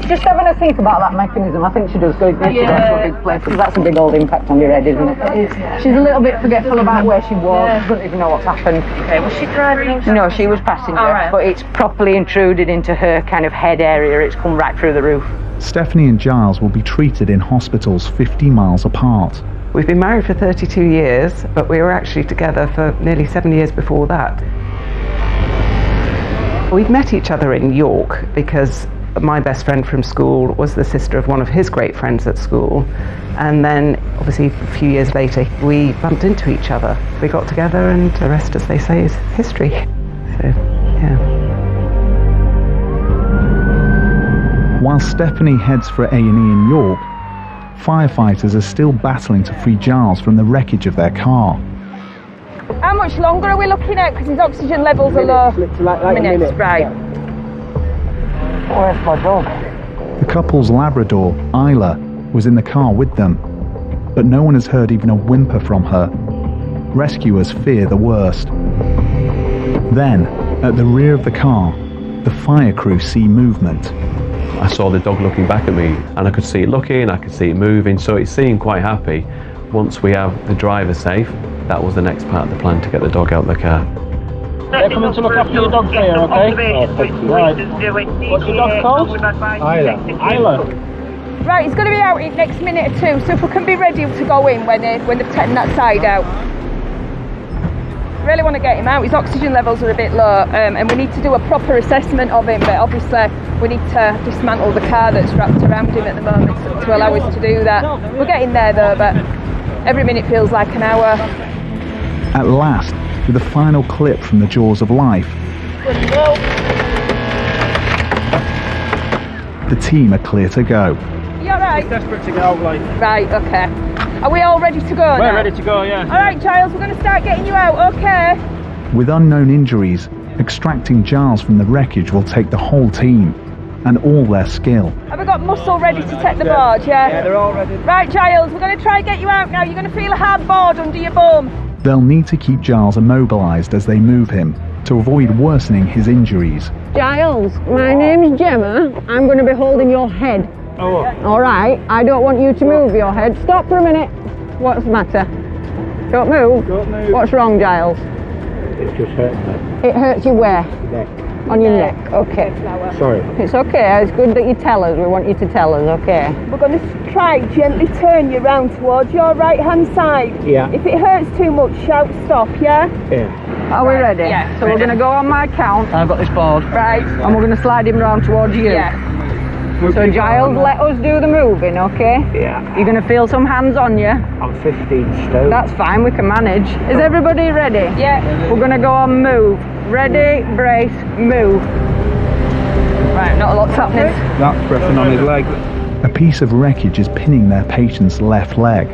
[SPEAKER 16] Just having a think about that mechanism. I think she does go to a big place, because that's a big old impact on your head, isn't it? It is, yeah. She's a little bit forgetful about where she was. She doesn't even know what's happened.
[SPEAKER 12] Okay, was she driving?
[SPEAKER 16] No, she was passenger, but it's properly intruded into her kind of head area. It's come right through the roof.
[SPEAKER 2] Stephanie and Giles will be treated in hospitals 50 miles apart.
[SPEAKER 15] We've been married for 32 years, but we were actually together for nearly 7 years before that. We'd met each other in York because my best friend from school was the sister of one of his great friends at school, and then obviously a few years later we bumped into each other. We got together and the rest, as they say, is history. So, yeah.
[SPEAKER 2] While Stephanie heads for A&E in York, firefighters are still battling to free Giles from the wreckage of their car.
[SPEAKER 5] How much longer are we looking at? Because his oxygen levels are low. Minutes, right.
[SPEAKER 16] Where's my dog?
[SPEAKER 2] The couple's Labrador, Isla, was in the car with them, but no one has heard even a whimper from her. Rescuers fear the worst. Then, at the rear of the car, the fire crew see movement.
[SPEAKER 14] I saw the dog looking back at me, and I could see it looking, I could see it moving, so it seemed quite happy. Once we have the driver safe, that was the next part of the plan, to get the dog out of the car.
[SPEAKER 6] They're coming to look after your dog for you, okay? Oh, thank you. Right. What's your dog called? Isla.
[SPEAKER 5] Right, he's going to be out in the next minute or two, so if we can be ready to go in when they've taken that side out. Really want to get him out. His oxygen levels are a bit low, and we need to do a proper assessment of him, but obviously we need to dismantle the car that's wrapped around him at the moment to allow us to do that. We're getting there though, but every minute feels like an hour.
[SPEAKER 2] At last, with a final clip from the jaws of life, the team are clear to go.
[SPEAKER 5] You alright?
[SPEAKER 6] He's desperate to get out, like.
[SPEAKER 5] Right, okay. Are we all ready to go now?
[SPEAKER 6] We're ready to go, yeah.
[SPEAKER 5] Alright, Giles, we're going to start getting you out, okay?
[SPEAKER 2] With unknown injuries, extracting Giles from the wreckage will take the whole team and all their skill.
[SPEAKER 5] Have we got muscle ready to take the board, yeah?
[SPEAKER 6] Yeah, they're all ready.
[SPEAKER 5] Right, Giles, we're going to try and get you out now. You're going to feel a hard board under your bum.
[SPEAKER 2] They'll need to keep Giles immobilised as they move him to avoid worsening his injuries.
[SPEAKER 16] Giles, my name's Gemma. I'm going to be holding your head All right, I don't want you to move your head. Stop for a minute. What's the matter? Don't move.
[SPEAKER 6] Don't move.
[SPEAKER 16] What's wrong, Giles?
[SPEAKER 6] It just hurts me.
[SPEAKER 16] It hurts you where?
[SPEAKER 6] Neck.
[SPEAKER 16] On your neck. Okay.
[SPEAKER 6] Sorry.
[SPEAKER 16] It's okay. It's good that you tell us. We want you to tell us, okay?
[SPEAKER 5] We're going to try gently turn you round towards your right hand side.
[SPEAKER 6] Yeah.
[SPEAKER 5] If it hurts too much, shout stop, yeah?
[SPEAKER 6] Yeah.
[SPEAKER 16] Are we ready?
[SPEAKER 5] Yeah.
[SPEAKER 16] So we're going to go on my count.
[SPEAKER 6] I've got this board.
[SPEAKER 16] Right. And we're going to slide him round towards you.
[SPEAKER 5] Yeah.
[SPEAKER 16] So Giles, let us do the moving, okay?
[SPEAKER 6] Yeah.
[SPEAKER 16] You're going to feel some hands on you.
[SPEAKER 6] I'm 15 stone.
[SPEAKER 16] That's fine, we can manage. Is everybody ready?
[SPEAKER 5] Yeah.
[SPEAKER 16] We're going to go on move. Ready, brace, move. Right, not a lot's happening.
[SPEAKER 11] That's pressing on his leg.
[SPEAKER 2] A piece of wreckage is pinning their patient's left leg.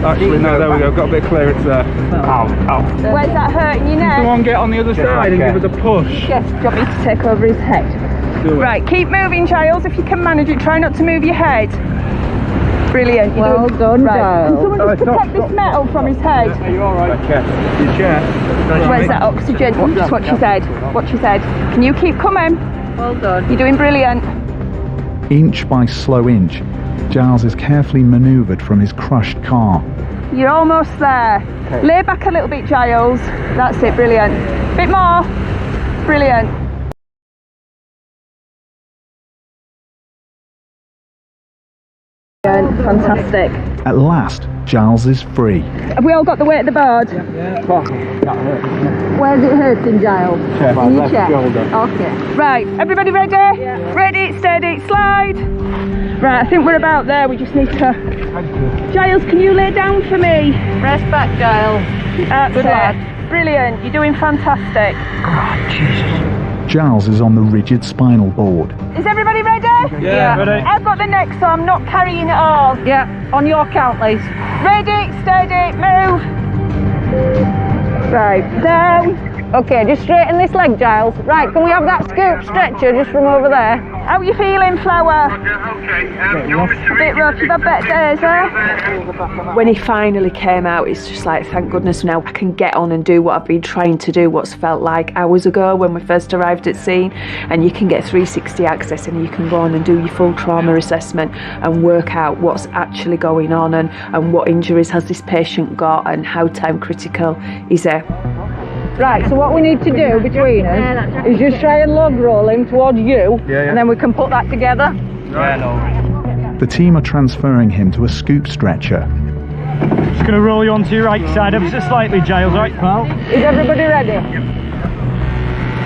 [SPEAKER 11] Actually, no, there we go. Got a bit of clearance there. Ow, ow.
[SPEAKER 5] Where's that hurting your neck?
[SPEAKER 11] Someone get on the other side and give us a push.
[SPEAKER 5] Yes, do you want me to take over his head? Right, keep moving, Giles, if you can manage it. Try not to move your head. Brilliant.
[SPEAKER 16] Well done,
[SPEAKER 5] right.
[SPEAKER 16] Giles.
[SPEAKER 5] Can someone just protect this metal from his head?
[SPEAKER 11] Are you alright? Your chair.
[SPEAKER 5] Where's that oxygen? Just watch his head. Watch his head. Can you keep coming?
[SPEAKER 16] Well done.
[SPEAKER 5] You're doing brilliant.
[SPEAKER 2] Inch by slow inch, Giles is carefully manoeuvred from his crushed car.
[SPEAKER 5] You're almost there.
[SPEAKER 6] Okay.
[SPEAKER 5] Lay back a little bit, Giles. That's it, brilliant. Bit more. Brilliant. Fantastic.
[SPEAKER 2] At last, Giles is free.
[SPEAKER 5] Have we all got the weight of the board?
[SPEAKER 16] Where's it hurting, Giles? In your chest? Okay.
[SPEAKER 5] Right, everybody ready? Yeah. Ready, steady, slide. Right, I think we're about there. We just need to... Giles, can you lay down for me?
[SPEAKER 16] Rest back, Giles.
[SPEAKER 5] That's
[SPEAKER 16] Good
[SPEAKER 5] it.
[SPEAKER 16] lad.
[SPEAKER 5] Brilliant. You're doing fantastic.
[SPEAKER 2] Giles is on the rigid spinal board.
[SPEAKER 5] Is everybody ready?
[SPEAKER 6] Yeah, ready.
[SPEAKER 5] I've got the neck, so I'm not carrying it all.
[SPEAKER 16] Yeah, on your count, Liz.
[SPEAKER 5] Ready, steady, move. Right, down.
[SPEAKER 16] Okay, just straighten this leg, Giles. Right, can we have that scoop stretcher just from over there?
[SPEAKER 5] How are you feeling, Flower?
[SPEAKER 23] Okay,
[SPEAKER 5] A bit rough. You've had better days, huh? When he finally came out, it's just like, thank goodness now I can get on and do what I've been trying to do, what's felt like hours ago when we first arrived at scene. And you can get 360 access and you can go on and do your full trauma assessment and work out what's actually going on and what injuries has this patient got and how time critical is it.
[SPEAKER 16] Right, so what we need to do between us is just try and log roll him towards you, and then we can put that together.
[SPEAKER 6] Yeah, no.
[SPEAKER 2] The team are transferring him to a scoop stretcher.
[SPEAKER 6] Just going to roll you onto your right side ever so slightly, Giles, right, pal?
[SPEAKER 16] Is everybody ready?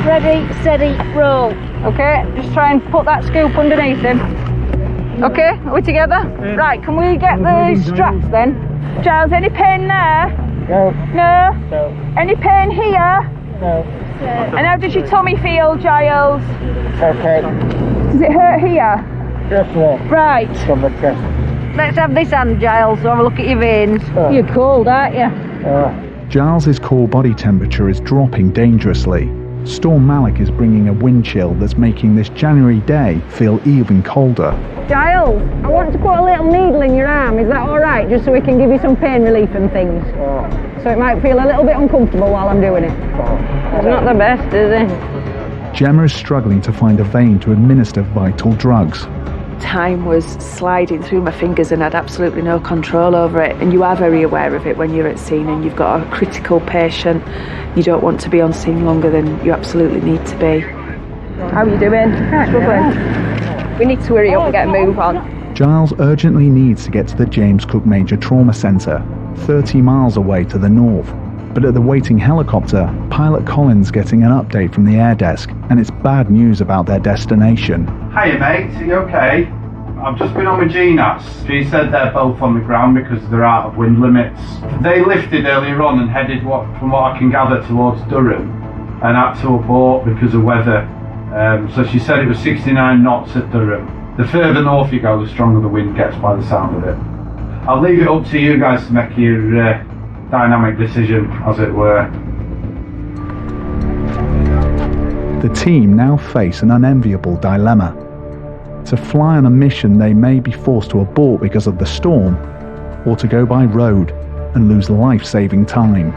[SPEAKER 5] Ready, steady, roll.
[SPEAKER 16] Okay, just try and put that scoop underneath him. Okay, are we together?
[SPEAKER 6] Yeah.
[SPEAKER 16] Right, can we get the straps then?
[SPEAKER 5] Giles, any pain there?
[SPEAKER 6] No.
[SPEAKER 5] No?
[SPEAKER 6] No.
[SPEAKER 5] Any pain here?
[SPEAKER 6] No.
[SPEAKER 5] And how does your tummy feel, Giles?
[SPEAKER 6] Okay.
[SPEAKER 5] Does it hurt here?
[SPEAKER 6] Just there.
[SPEAKER 5] Right.
[SPEAKER 6] From the chest.
[SPEAKER 16] Let's have this hand, Giles, so have a look at your veins. You're cold, aren't you?
[SPEAKER 2] Giles's core body temperature is dropping dangerously. Storm Malik is bringing a wind chill that's making this January day feel even colder.
[SPEAKER 16] Giles, I want to put a little needle in your arm, is that alright? Just so we can give you some pain relief and things. So it might feel a little bit uncomfortable while I'm doing it. It's not the best, is it?
[SPEAKER 2] Gemma is struggling to find a vein to administer vital drugs.
[SPEAKER 3] Time was sliding through my fingers and I had absolutely no control over it. And you are very aware of it when you're at scene and you've got a critical patient. You don't want to be on scene longer than you absolutely need to be.
[SPEAKER 5] How are you doing? Struggling. We need to hurry up and get a move on.
[SPEAKER 2] Giles urgently needs to get to the James Cook Major Trauma Centre, 30 miles away to the north. But at the waiting helicopter, pilot Colin's getting an update from the air desk, and it's bad news about their destination.
[SPEAKER 11] Hiya mate, are you okay? I've just been on with GNAS. She said they're both on the ground because they're out of wind limits. They lifted earlier on and headed, from what I can gather, towards Durham and had to abort because of weather. So she said it was 69 knots at Durham. The further north you go, the stronger the wind gets by the sound of it. I'll leave it up to you guys to make your dynamic decision, as it were.
[SPEAKER 2] The team now face an unenviable dilemma. To fly on a mission they may be forced to abort because of the storm, or to go by road and lose life-saving time.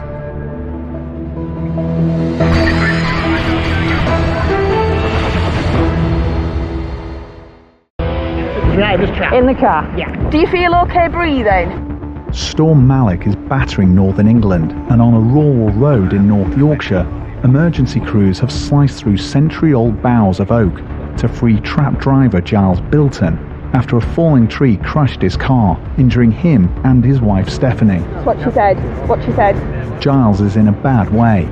[SPEAKER 16] driver's trap. In the car?
[SPEAKER 5] Yeah. Do you feel okay breathing?
[SPEAKER 2] Storm Malik is battering northern England, and on a rural road in North Yorkshire, emergency crews have sliced through century-old boughs of oak to free trapped driver Giles Bilton after a falling tree crushed his car, injuring him and his wife Stephanie.
[SPEAKER 5] That's what she said. What she said.
[SPEAKER 2] Giles is in a bad way,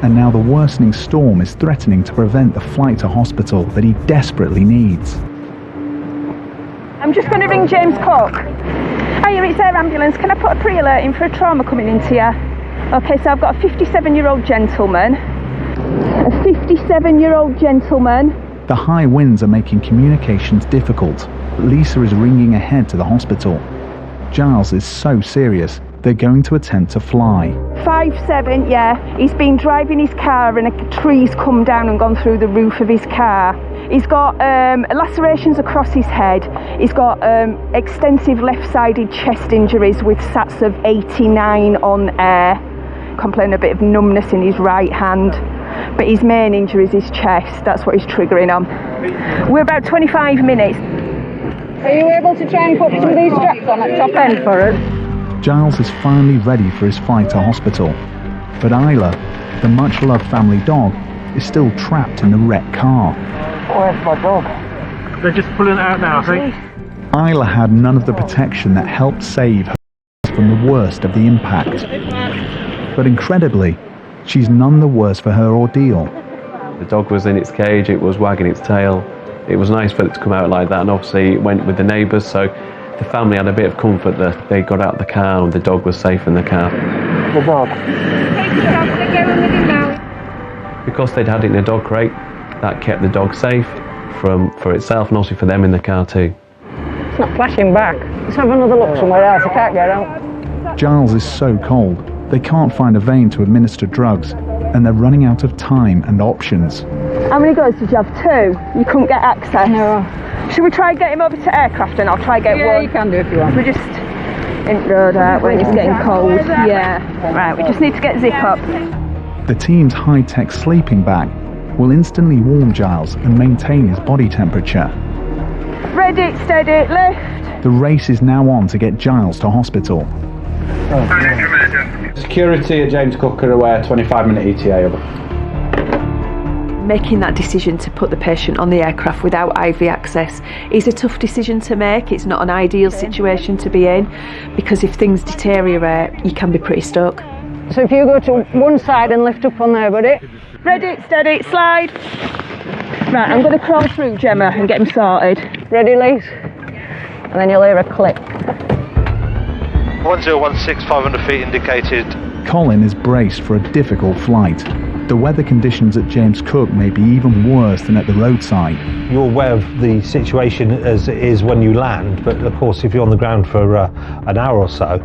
[SPEAKER 2] and now the worsening storm is threatening to prevent the flight to hospital that he desperately needs.
[SPEAKER 5] I'm just going to ring James Cook. Hiya, it's Air Ambulance. Can I put a pre-alert in for a trauma coming into you? Okay, so I've got a 57-year-old gentleman. A 57-year-old gentleman.
[SPEAKER 2] The high winds are making communications difficult. Lisa is ringing ahead to the hospital. Giles is so serious, they're going to attempt to fly.
[SPEAKER 5] 5'7", yeah. He's been driving his car and a tree's come down and gone through the roof of his car. He's got lacerations across his head. He's got extensive left-sided chest injuries with SATs of 89 on air. Complaining a bit of numbness in his right hand. But his main injury is his chest. That's what he's triggering on. We're about 25 minutes.
[SPEAKER 16] Are you able to try and put some of these straps on at top end for us?
[SPEAKER 2] Giles is finally ready for his flight to hospital. But Isla, the much-loved family dog, is still trapped in the wrecked car.
[SPEAKER 16] Where's my dog?
[SPEAKER 6] They're just pulling it out now, I think.
[SPEAKER 2] Isla had none of the protection that helped save her from the worst of the impact. But incredibly, she's none the worse for her ordeal.
[SPEAKER 14] The dog was in its cage, it was wagging its tail. It was nice for it to come out like that, and obviously it went with the neighbours, so the family had a bit of comfort that they got out of the car and the dog was safe in the car.
[SPEAKER 16] The dog.
[SPEAKER 14] Because they'd had it in a dog crate, that kept the dog safe for itself and also for them in the car too.
[SPEAKER 16] It's not flashing back. Let's have another look somewhere else. I can't get out.
[SPEAKER 2] Giles is so cold, they can't find a vein to administer drugs, and they're running out of time and options.
[SPEAKER 5] How many goes did you have? 2? You couldn't get access? No. Should we try and get him over to aircraft and I'll try and get one?
[SPEAKER 16] Yeah, you can do if you want.
[SPEAKER 5] We're just in the road, aren't we? It's getting cold. Yeah. Right, we just need to get zip up.
[SPEAKER 2] The team's high-tech sleeping bag will instantly warm Giles and maintain his body temperature.
[SPEAKER 5] Ready, steady, lift.
[SPEAKER 2] The race is now on to get Giles to hospital.
[SPEAKER 11] Security at James Cook are aware, 25-minute ETA over.
[SPEAKER 3] Making that decision to put the patient on the aircraft without IV access is a tough decision to make. It's not an ideal situation to be in, because if things deteriorate, you can be pretty stuck.
[SPEAKER 16] So if you go to one side and lift up on there, buddy.
[SPEAKER 5] Ready, steady, slide. Right, I'm going to crawl through, Gemma, and get him sorted.
[SPEAKER 16] Ready, Lise? And then you'll hear a click.
[SPEAKER 25] 1016, 500 feet indicated.
[SPEAKER 2] Colin is braced for a difficult flight. The weather conditions at James Cook may be even worse than at the roadside.
[SPEAKER 25] You're aware of the situation as it is when you land, but of course if you're on the ground for an hour or so,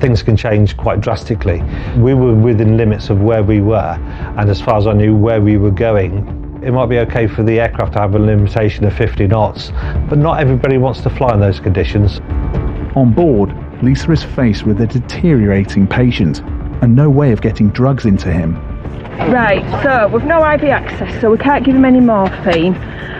[SPEAKER 25] things can change quite drastically. We were within limits of where we were, and as far as I knew where we were going, it might be okay for the aircraft to have a limitation of 50 knots, but not everybody wants to fly in those conditions.
[SPEAKER 2] On board, Lisa is faced with a deteriorating patient and no way of getting drugs into him.
[SPEAKER 5] Right, so we've no IV access, so we can't give him any morphine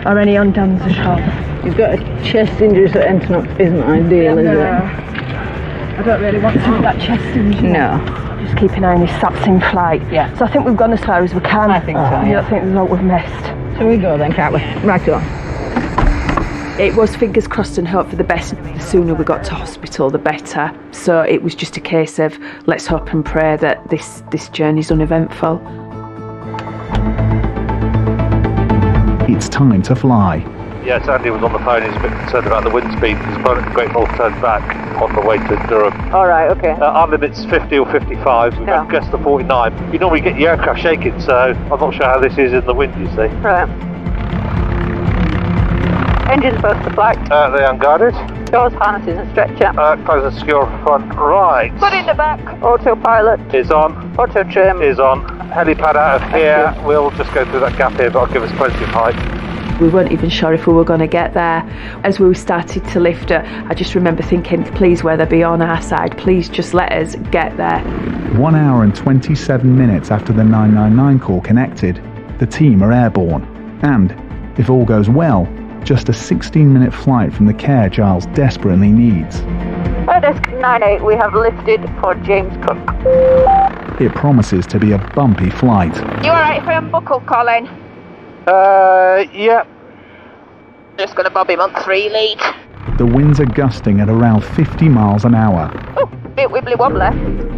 [SPEAKER 5] or any ondansetron.
[SPEAKER 16] He's got a chest injury, so entering up isn't ideal, is it?
[SPEAKER 5] I don't really want to have that chest injury.
[SPEAKER 16] No.
[SPEAKER 5] Just keep an eye on his SATs in flight.
[SPEAKER 16] Yeah.
[SPEAKER 5] So I think we've gone as far as we can.
[SPEAKER 16] I think so,
[SPEAKER 5] I
[SPEAKER 16] yeah.
[SPEAKER 5] don't think there's a lot we've missed.
[SPEAKER 16] So we go then, can't we? Right on.
[SPEAKER 3] It was fingers crossed and hope for the best. The sooner we got to hospital, the better. So it was just a case of let's hope and pray that this journey's uneventful.
[SPEAKER 2] It's time to fly.
[SPEAKER 25] Yes, Andy was on the phone. He's a bit concerned about the wind speed because the Great North turned back on the way to Durham.
[SPEAKER 16] All right, okay.
[SPEAKER 25] Our limit's 50 or 55. We've guessed the 49. You normally get your aircraft shaking, so I'm not sure how this is in the wind, you see.
[SPEAKER 16] Right. Engines both to flight.
[SPEAKER 25] They unguarded.
[SPEAKER 16] Doors, harnesses and stretcher.
[SPEAKER 25] Close and secure front right.
[SPEAKER 16] Foot in the back. Autopilot.
[SPEAKER 25] Is on.
[SPEAKER 16] Auto trim.
[SPEAKER 25] Is on. Helipad out of here. We'll just go through that gap here, but I'll give us plenty of height.
[SPEAKER 3] We weren't even sure if we were going to get there. As we started to lift her, I just remember thinking, please, weather, be on our side. Please just let us get there.
[SPEAKER 2] 1 hour and 27 minutes after the 999 call connected, the team are airborne. And, if all goes well, just a 16-minute flight from the care Giles desperately needs.
[SPEAKER 12] Desk 98, we have lifted for James Cook.
[SPEAKER 2] It promises to be a bumpy flight.
[SPEAKER 5] You alright if I unbuckle, Colin?
[SPEAKER 4] Yeah.
[SPEAKER 5] Just gonna bob him on 3 lead.
[SPEAKER 2] The winds are gusting at around 50 miles an hour,
[SPEAKER 5] Oh, bit wibbly wobbly.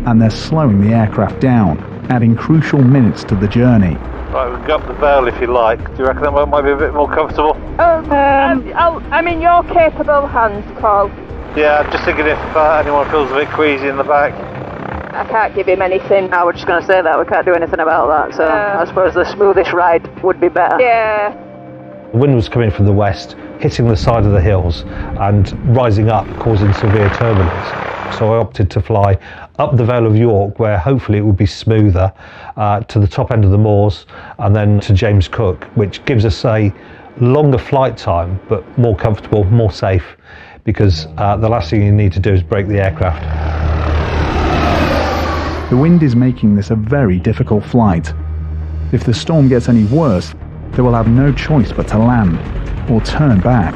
[SPEAKER 2] and they're slowing the aircraft down, adding crucial minutes to the journey.
[SPEAKER 4] Right, we can go up the Vale if you like. Do you reckon that one might be a bit more comfortable?
[SPEAKER 5] I'm in your capable hands, Col.
[SPEAKER 4] Yeah, I'm just thinking if anyone feels a bit queasy in the back.
[SPEAKER 5] I can't give him anything.
[SPEAKER 12] I was just going to say that, we can't do anything about that, so I suppose the smoothest ride would be better.
[SPEAKER 5] Yeah.
[SPEAKER 25] The wind was coming from the west, hitting the side of the hills and rising up, causing severe turbulence. So I opted to fly up the Vale of York, where hopefully it would be smoother, to the top end of the moors, and then to James Cook, which gives us a longer flight time, but more comfortable, more safe, because the last thing you need to do is break the aircraft.
[SPEAKER 2] The wind is making this a very difficult flight. If the storm gets any worse, they will have no choice but to land or turn back.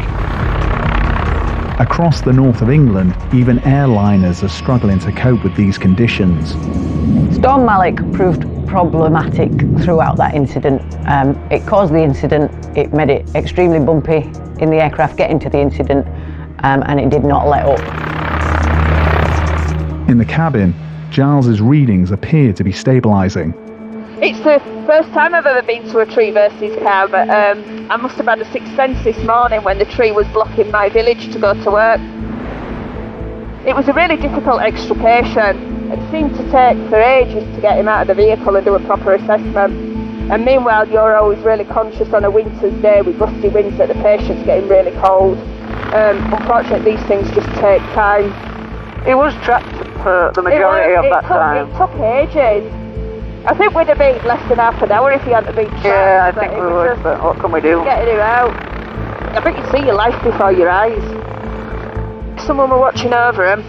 [SPEAKER 2] Across the north of England, even airliners are struggling to cope with these conditions.
[SPEAKER 16] Storm Malik proved problematic throughout that incident. It caused the incident, it made it extremely bumpy in the aircraft getting to the incident, and it did not let up.
[SPEAKER 2] In the cabin, Giles's readings appear to be stabilising.
[SPEAKER 5] It's the first time I've ever been to a tree versus car, but I must have had a sixth sense this morning when the tree was blocking my village to go to work. It was a really difficult extrication. It seemed to take for ages to get him out of the vehicle and do a proper assessment. And meanwhile, you're always really conscious on a winter's day with gusty winds that the patient's getting really cold. Unfortunately, these things just take time.
[SPEAKER 12] He was trapped for the majority of that time.
[SPEAKER 5] It took ages. I think we'd have been less than half an hour if he hadn't been trapped.
[SPEAKER 12] Yeah, I think we would, but what can we do?
[SPEAKER 5] Getting him out. I think you see your life before your eyes. Someone were watching over him.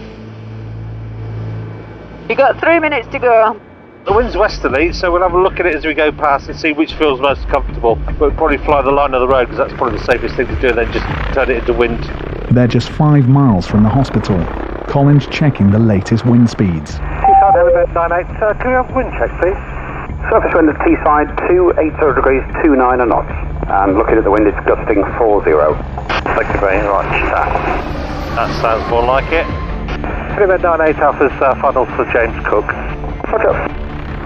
[SPEAKER 12] You got 3 minutes to go.
[SPEAKER 4] The wind's westerly, so we'll have a look at it as we go past and see which feels most comfortable. But we'll probably fly the line of the road because that's probably the safest thing to do, and then just turn it into wind.
[SPEAKER 2] They're just 5 miles from the hospital. Colin's checking the latest wind speeds.
[SPEAKER 10] Teesside Elevate 98, can we have wind check please? Surface wind at Teesside 280 degrees 29 knots. And looking at the wind, it's gusting 40. Thank you very much.
[SPEAKER 4] That sounds more like it. Elevate 98 Alpha's final for James Cook.
[SPEAKER 10] Roger.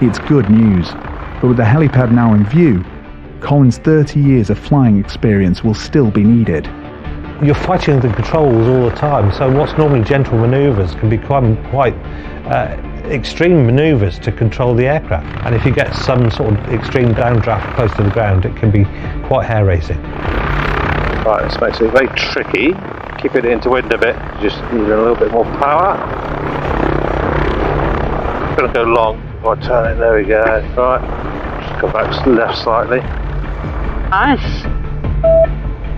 [SPEAKER 2] It's good news, but with the helipad now in view, Colin's 30 years of flying experience will still be needed.
[SPEAKER 25] You're fighting the controls all the time, so what's normally gentle manoeuvres can become quite extreme manoeuvres to control the aircraft. And if you get some sort of extreme downdraft close to the ground, it can be quite hair-raising.
[SPEAKER 4] Right, this makes it very tricky. Keeping it into wind a bit, just need a little bit more power. Gonna go long. If I turn it, there we go. Right, just go back left slightly.
[SPEAKER 12] Nice.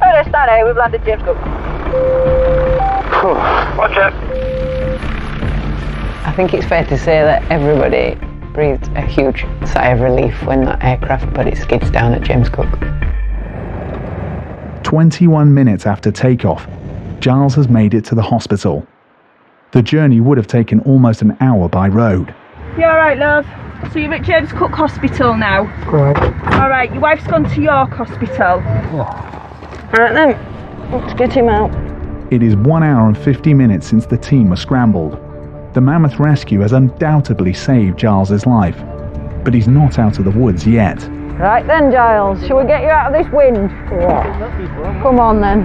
[SPEAKER 12] Hello, Stanley, we've landed James Cook.
[SPEAKER 10] Roger.
[SPEAKER 16] I think it's fair to say that everybody breathed a huge sigh of relief when that aircraft put its skids down at James Cook.
[SPEAKER 2] 21 minutes after takeoff, Giles has made it to the hospital. The journey would have taken almost an hour by road.
[SPEAKER 5] You alright, love? So you're at James Cook Hospital now?
[SPEAKER 18] Right.
[SPEAKER 5] Alright, your wife's gone to York Hospital.
[SPEAKER 16] Alright then, let's get him out.
[SPEAKER 2] It is 1 hour and 50 minutes since the team was scrambled. The Mammoth rescue has undoubtedly saved Giles's life, but he's not out of the woods yet.
[SPEAKER 16] Right then, Giles, shall we get you out of this wind? Come on then.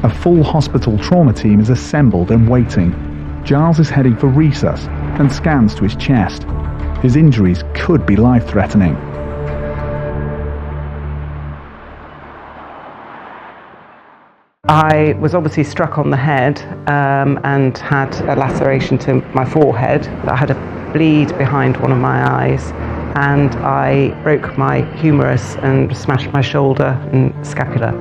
[SPEAKER 2] A full hospital trauma team is assembled and waiting. Giles is heading for resus and scans to his chest. His injuries could be life-threatening.
[SPEAKER 15] I was obviously struck on the head and had a laceration to my forehead. I had a bleed behind one of my eyes, and I broke my humerus and smashed my shoulder and scapula.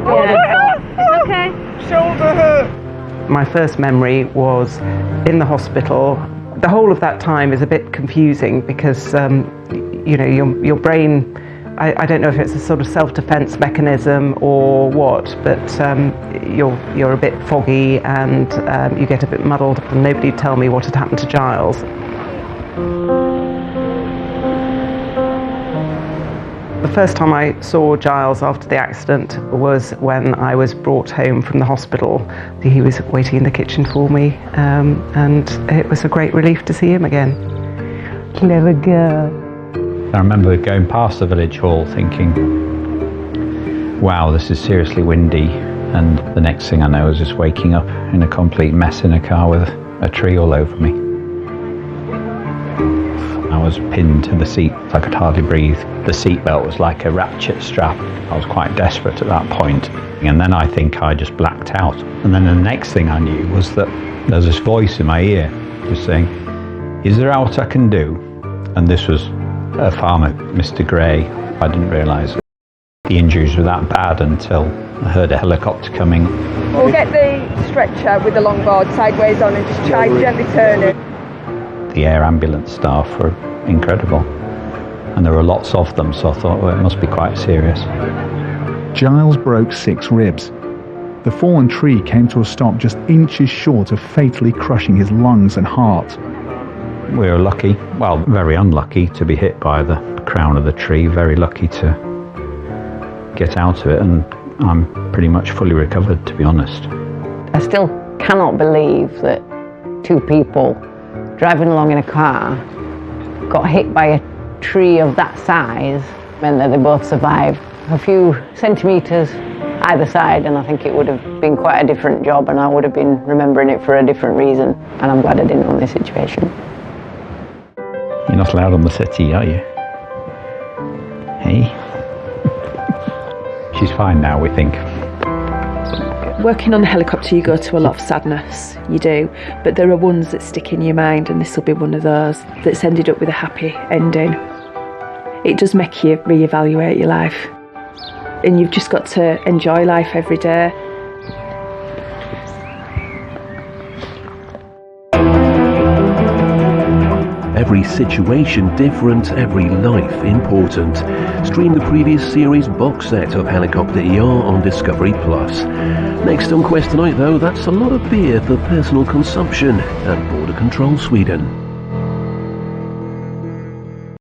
[SPEAKER 5] Yeah. Okay.
[SPEAKER 17] Shoulder hurt.
[SPEAKER 15] My first memory was in the hospital. The whole of that time is a bit confusing because you know, your brain I don't know if it's a sort of self-defense mechanism or what, but you're a bit foggy and you get a bit muddled, and nobody would tell me what had happened to Giles. The first time I saw Giles after the accident was when I was brought home from the hospital. He was waiting in the kitchen for me, and it was a great relief to see him again. Clever girl.
[SPEAKER 1] I remember going past the village hall thinking, wow, this is seriously windy, and the next thing I know I was just waking up in a complete mess in a car with a tree all over me. I was pinned to the seat, I could hardly breathe. The seatbelt was like a ratchet strap. I was quite desperate at that point. And then I think I just blacked out. And then the next thing I knew was that there was this voice in my ear just saying, is there aught I can do? And this was a farmer, Mr. Gray. I didn't realise the injuries were that bad until I heard a helicopter coming.
[SPEAKER 5] We'll get the stretcher with the longboard sideways on and just try to gently turn it.
[SPEAKER 1] The air ambulance staff were incredible, and there were lots of them, so I thought, well, it must be quite serious.
[SPEAKER 2] Giles broke 6 ribs. The fallen tree came to a stop just inches short of fatally crushing his lungs and heart.
[SPEAKER 1] We were lucky, well, very unlucky to be hit by the crown of the tree, very lucky to get out of it, and I'm pretty much fully recovered, to be honest.
[SPEAKER 16] I still cannot believe that 2 people driving along in a car got hit by a tree of that size, meant that they both survived. A few centimetres either side, and I think it would have been quite a different job, and I would have been remembering it for a different reason, and I'm glad I didn't own this situation.
[SPEAKER 1] You're not allowed on the settee, are you? Hey? She's fine now, we think.
[SPEAKER 3] Working on a helicopter, you go to a lot of sadness, you do, but there are ones that stick in your mind, and this will be one of those that's ended up with a happy ending. It does make you reevaluate your life, and you've just got to enjoy life every day.
[SPEAKER 22] Every situation different, every life important. Stream the previous series box set of Helicopter ER on Discovery Plus. Next on Quest tonight though, that's a lot of beer for personal consumption at Border Control Sweden.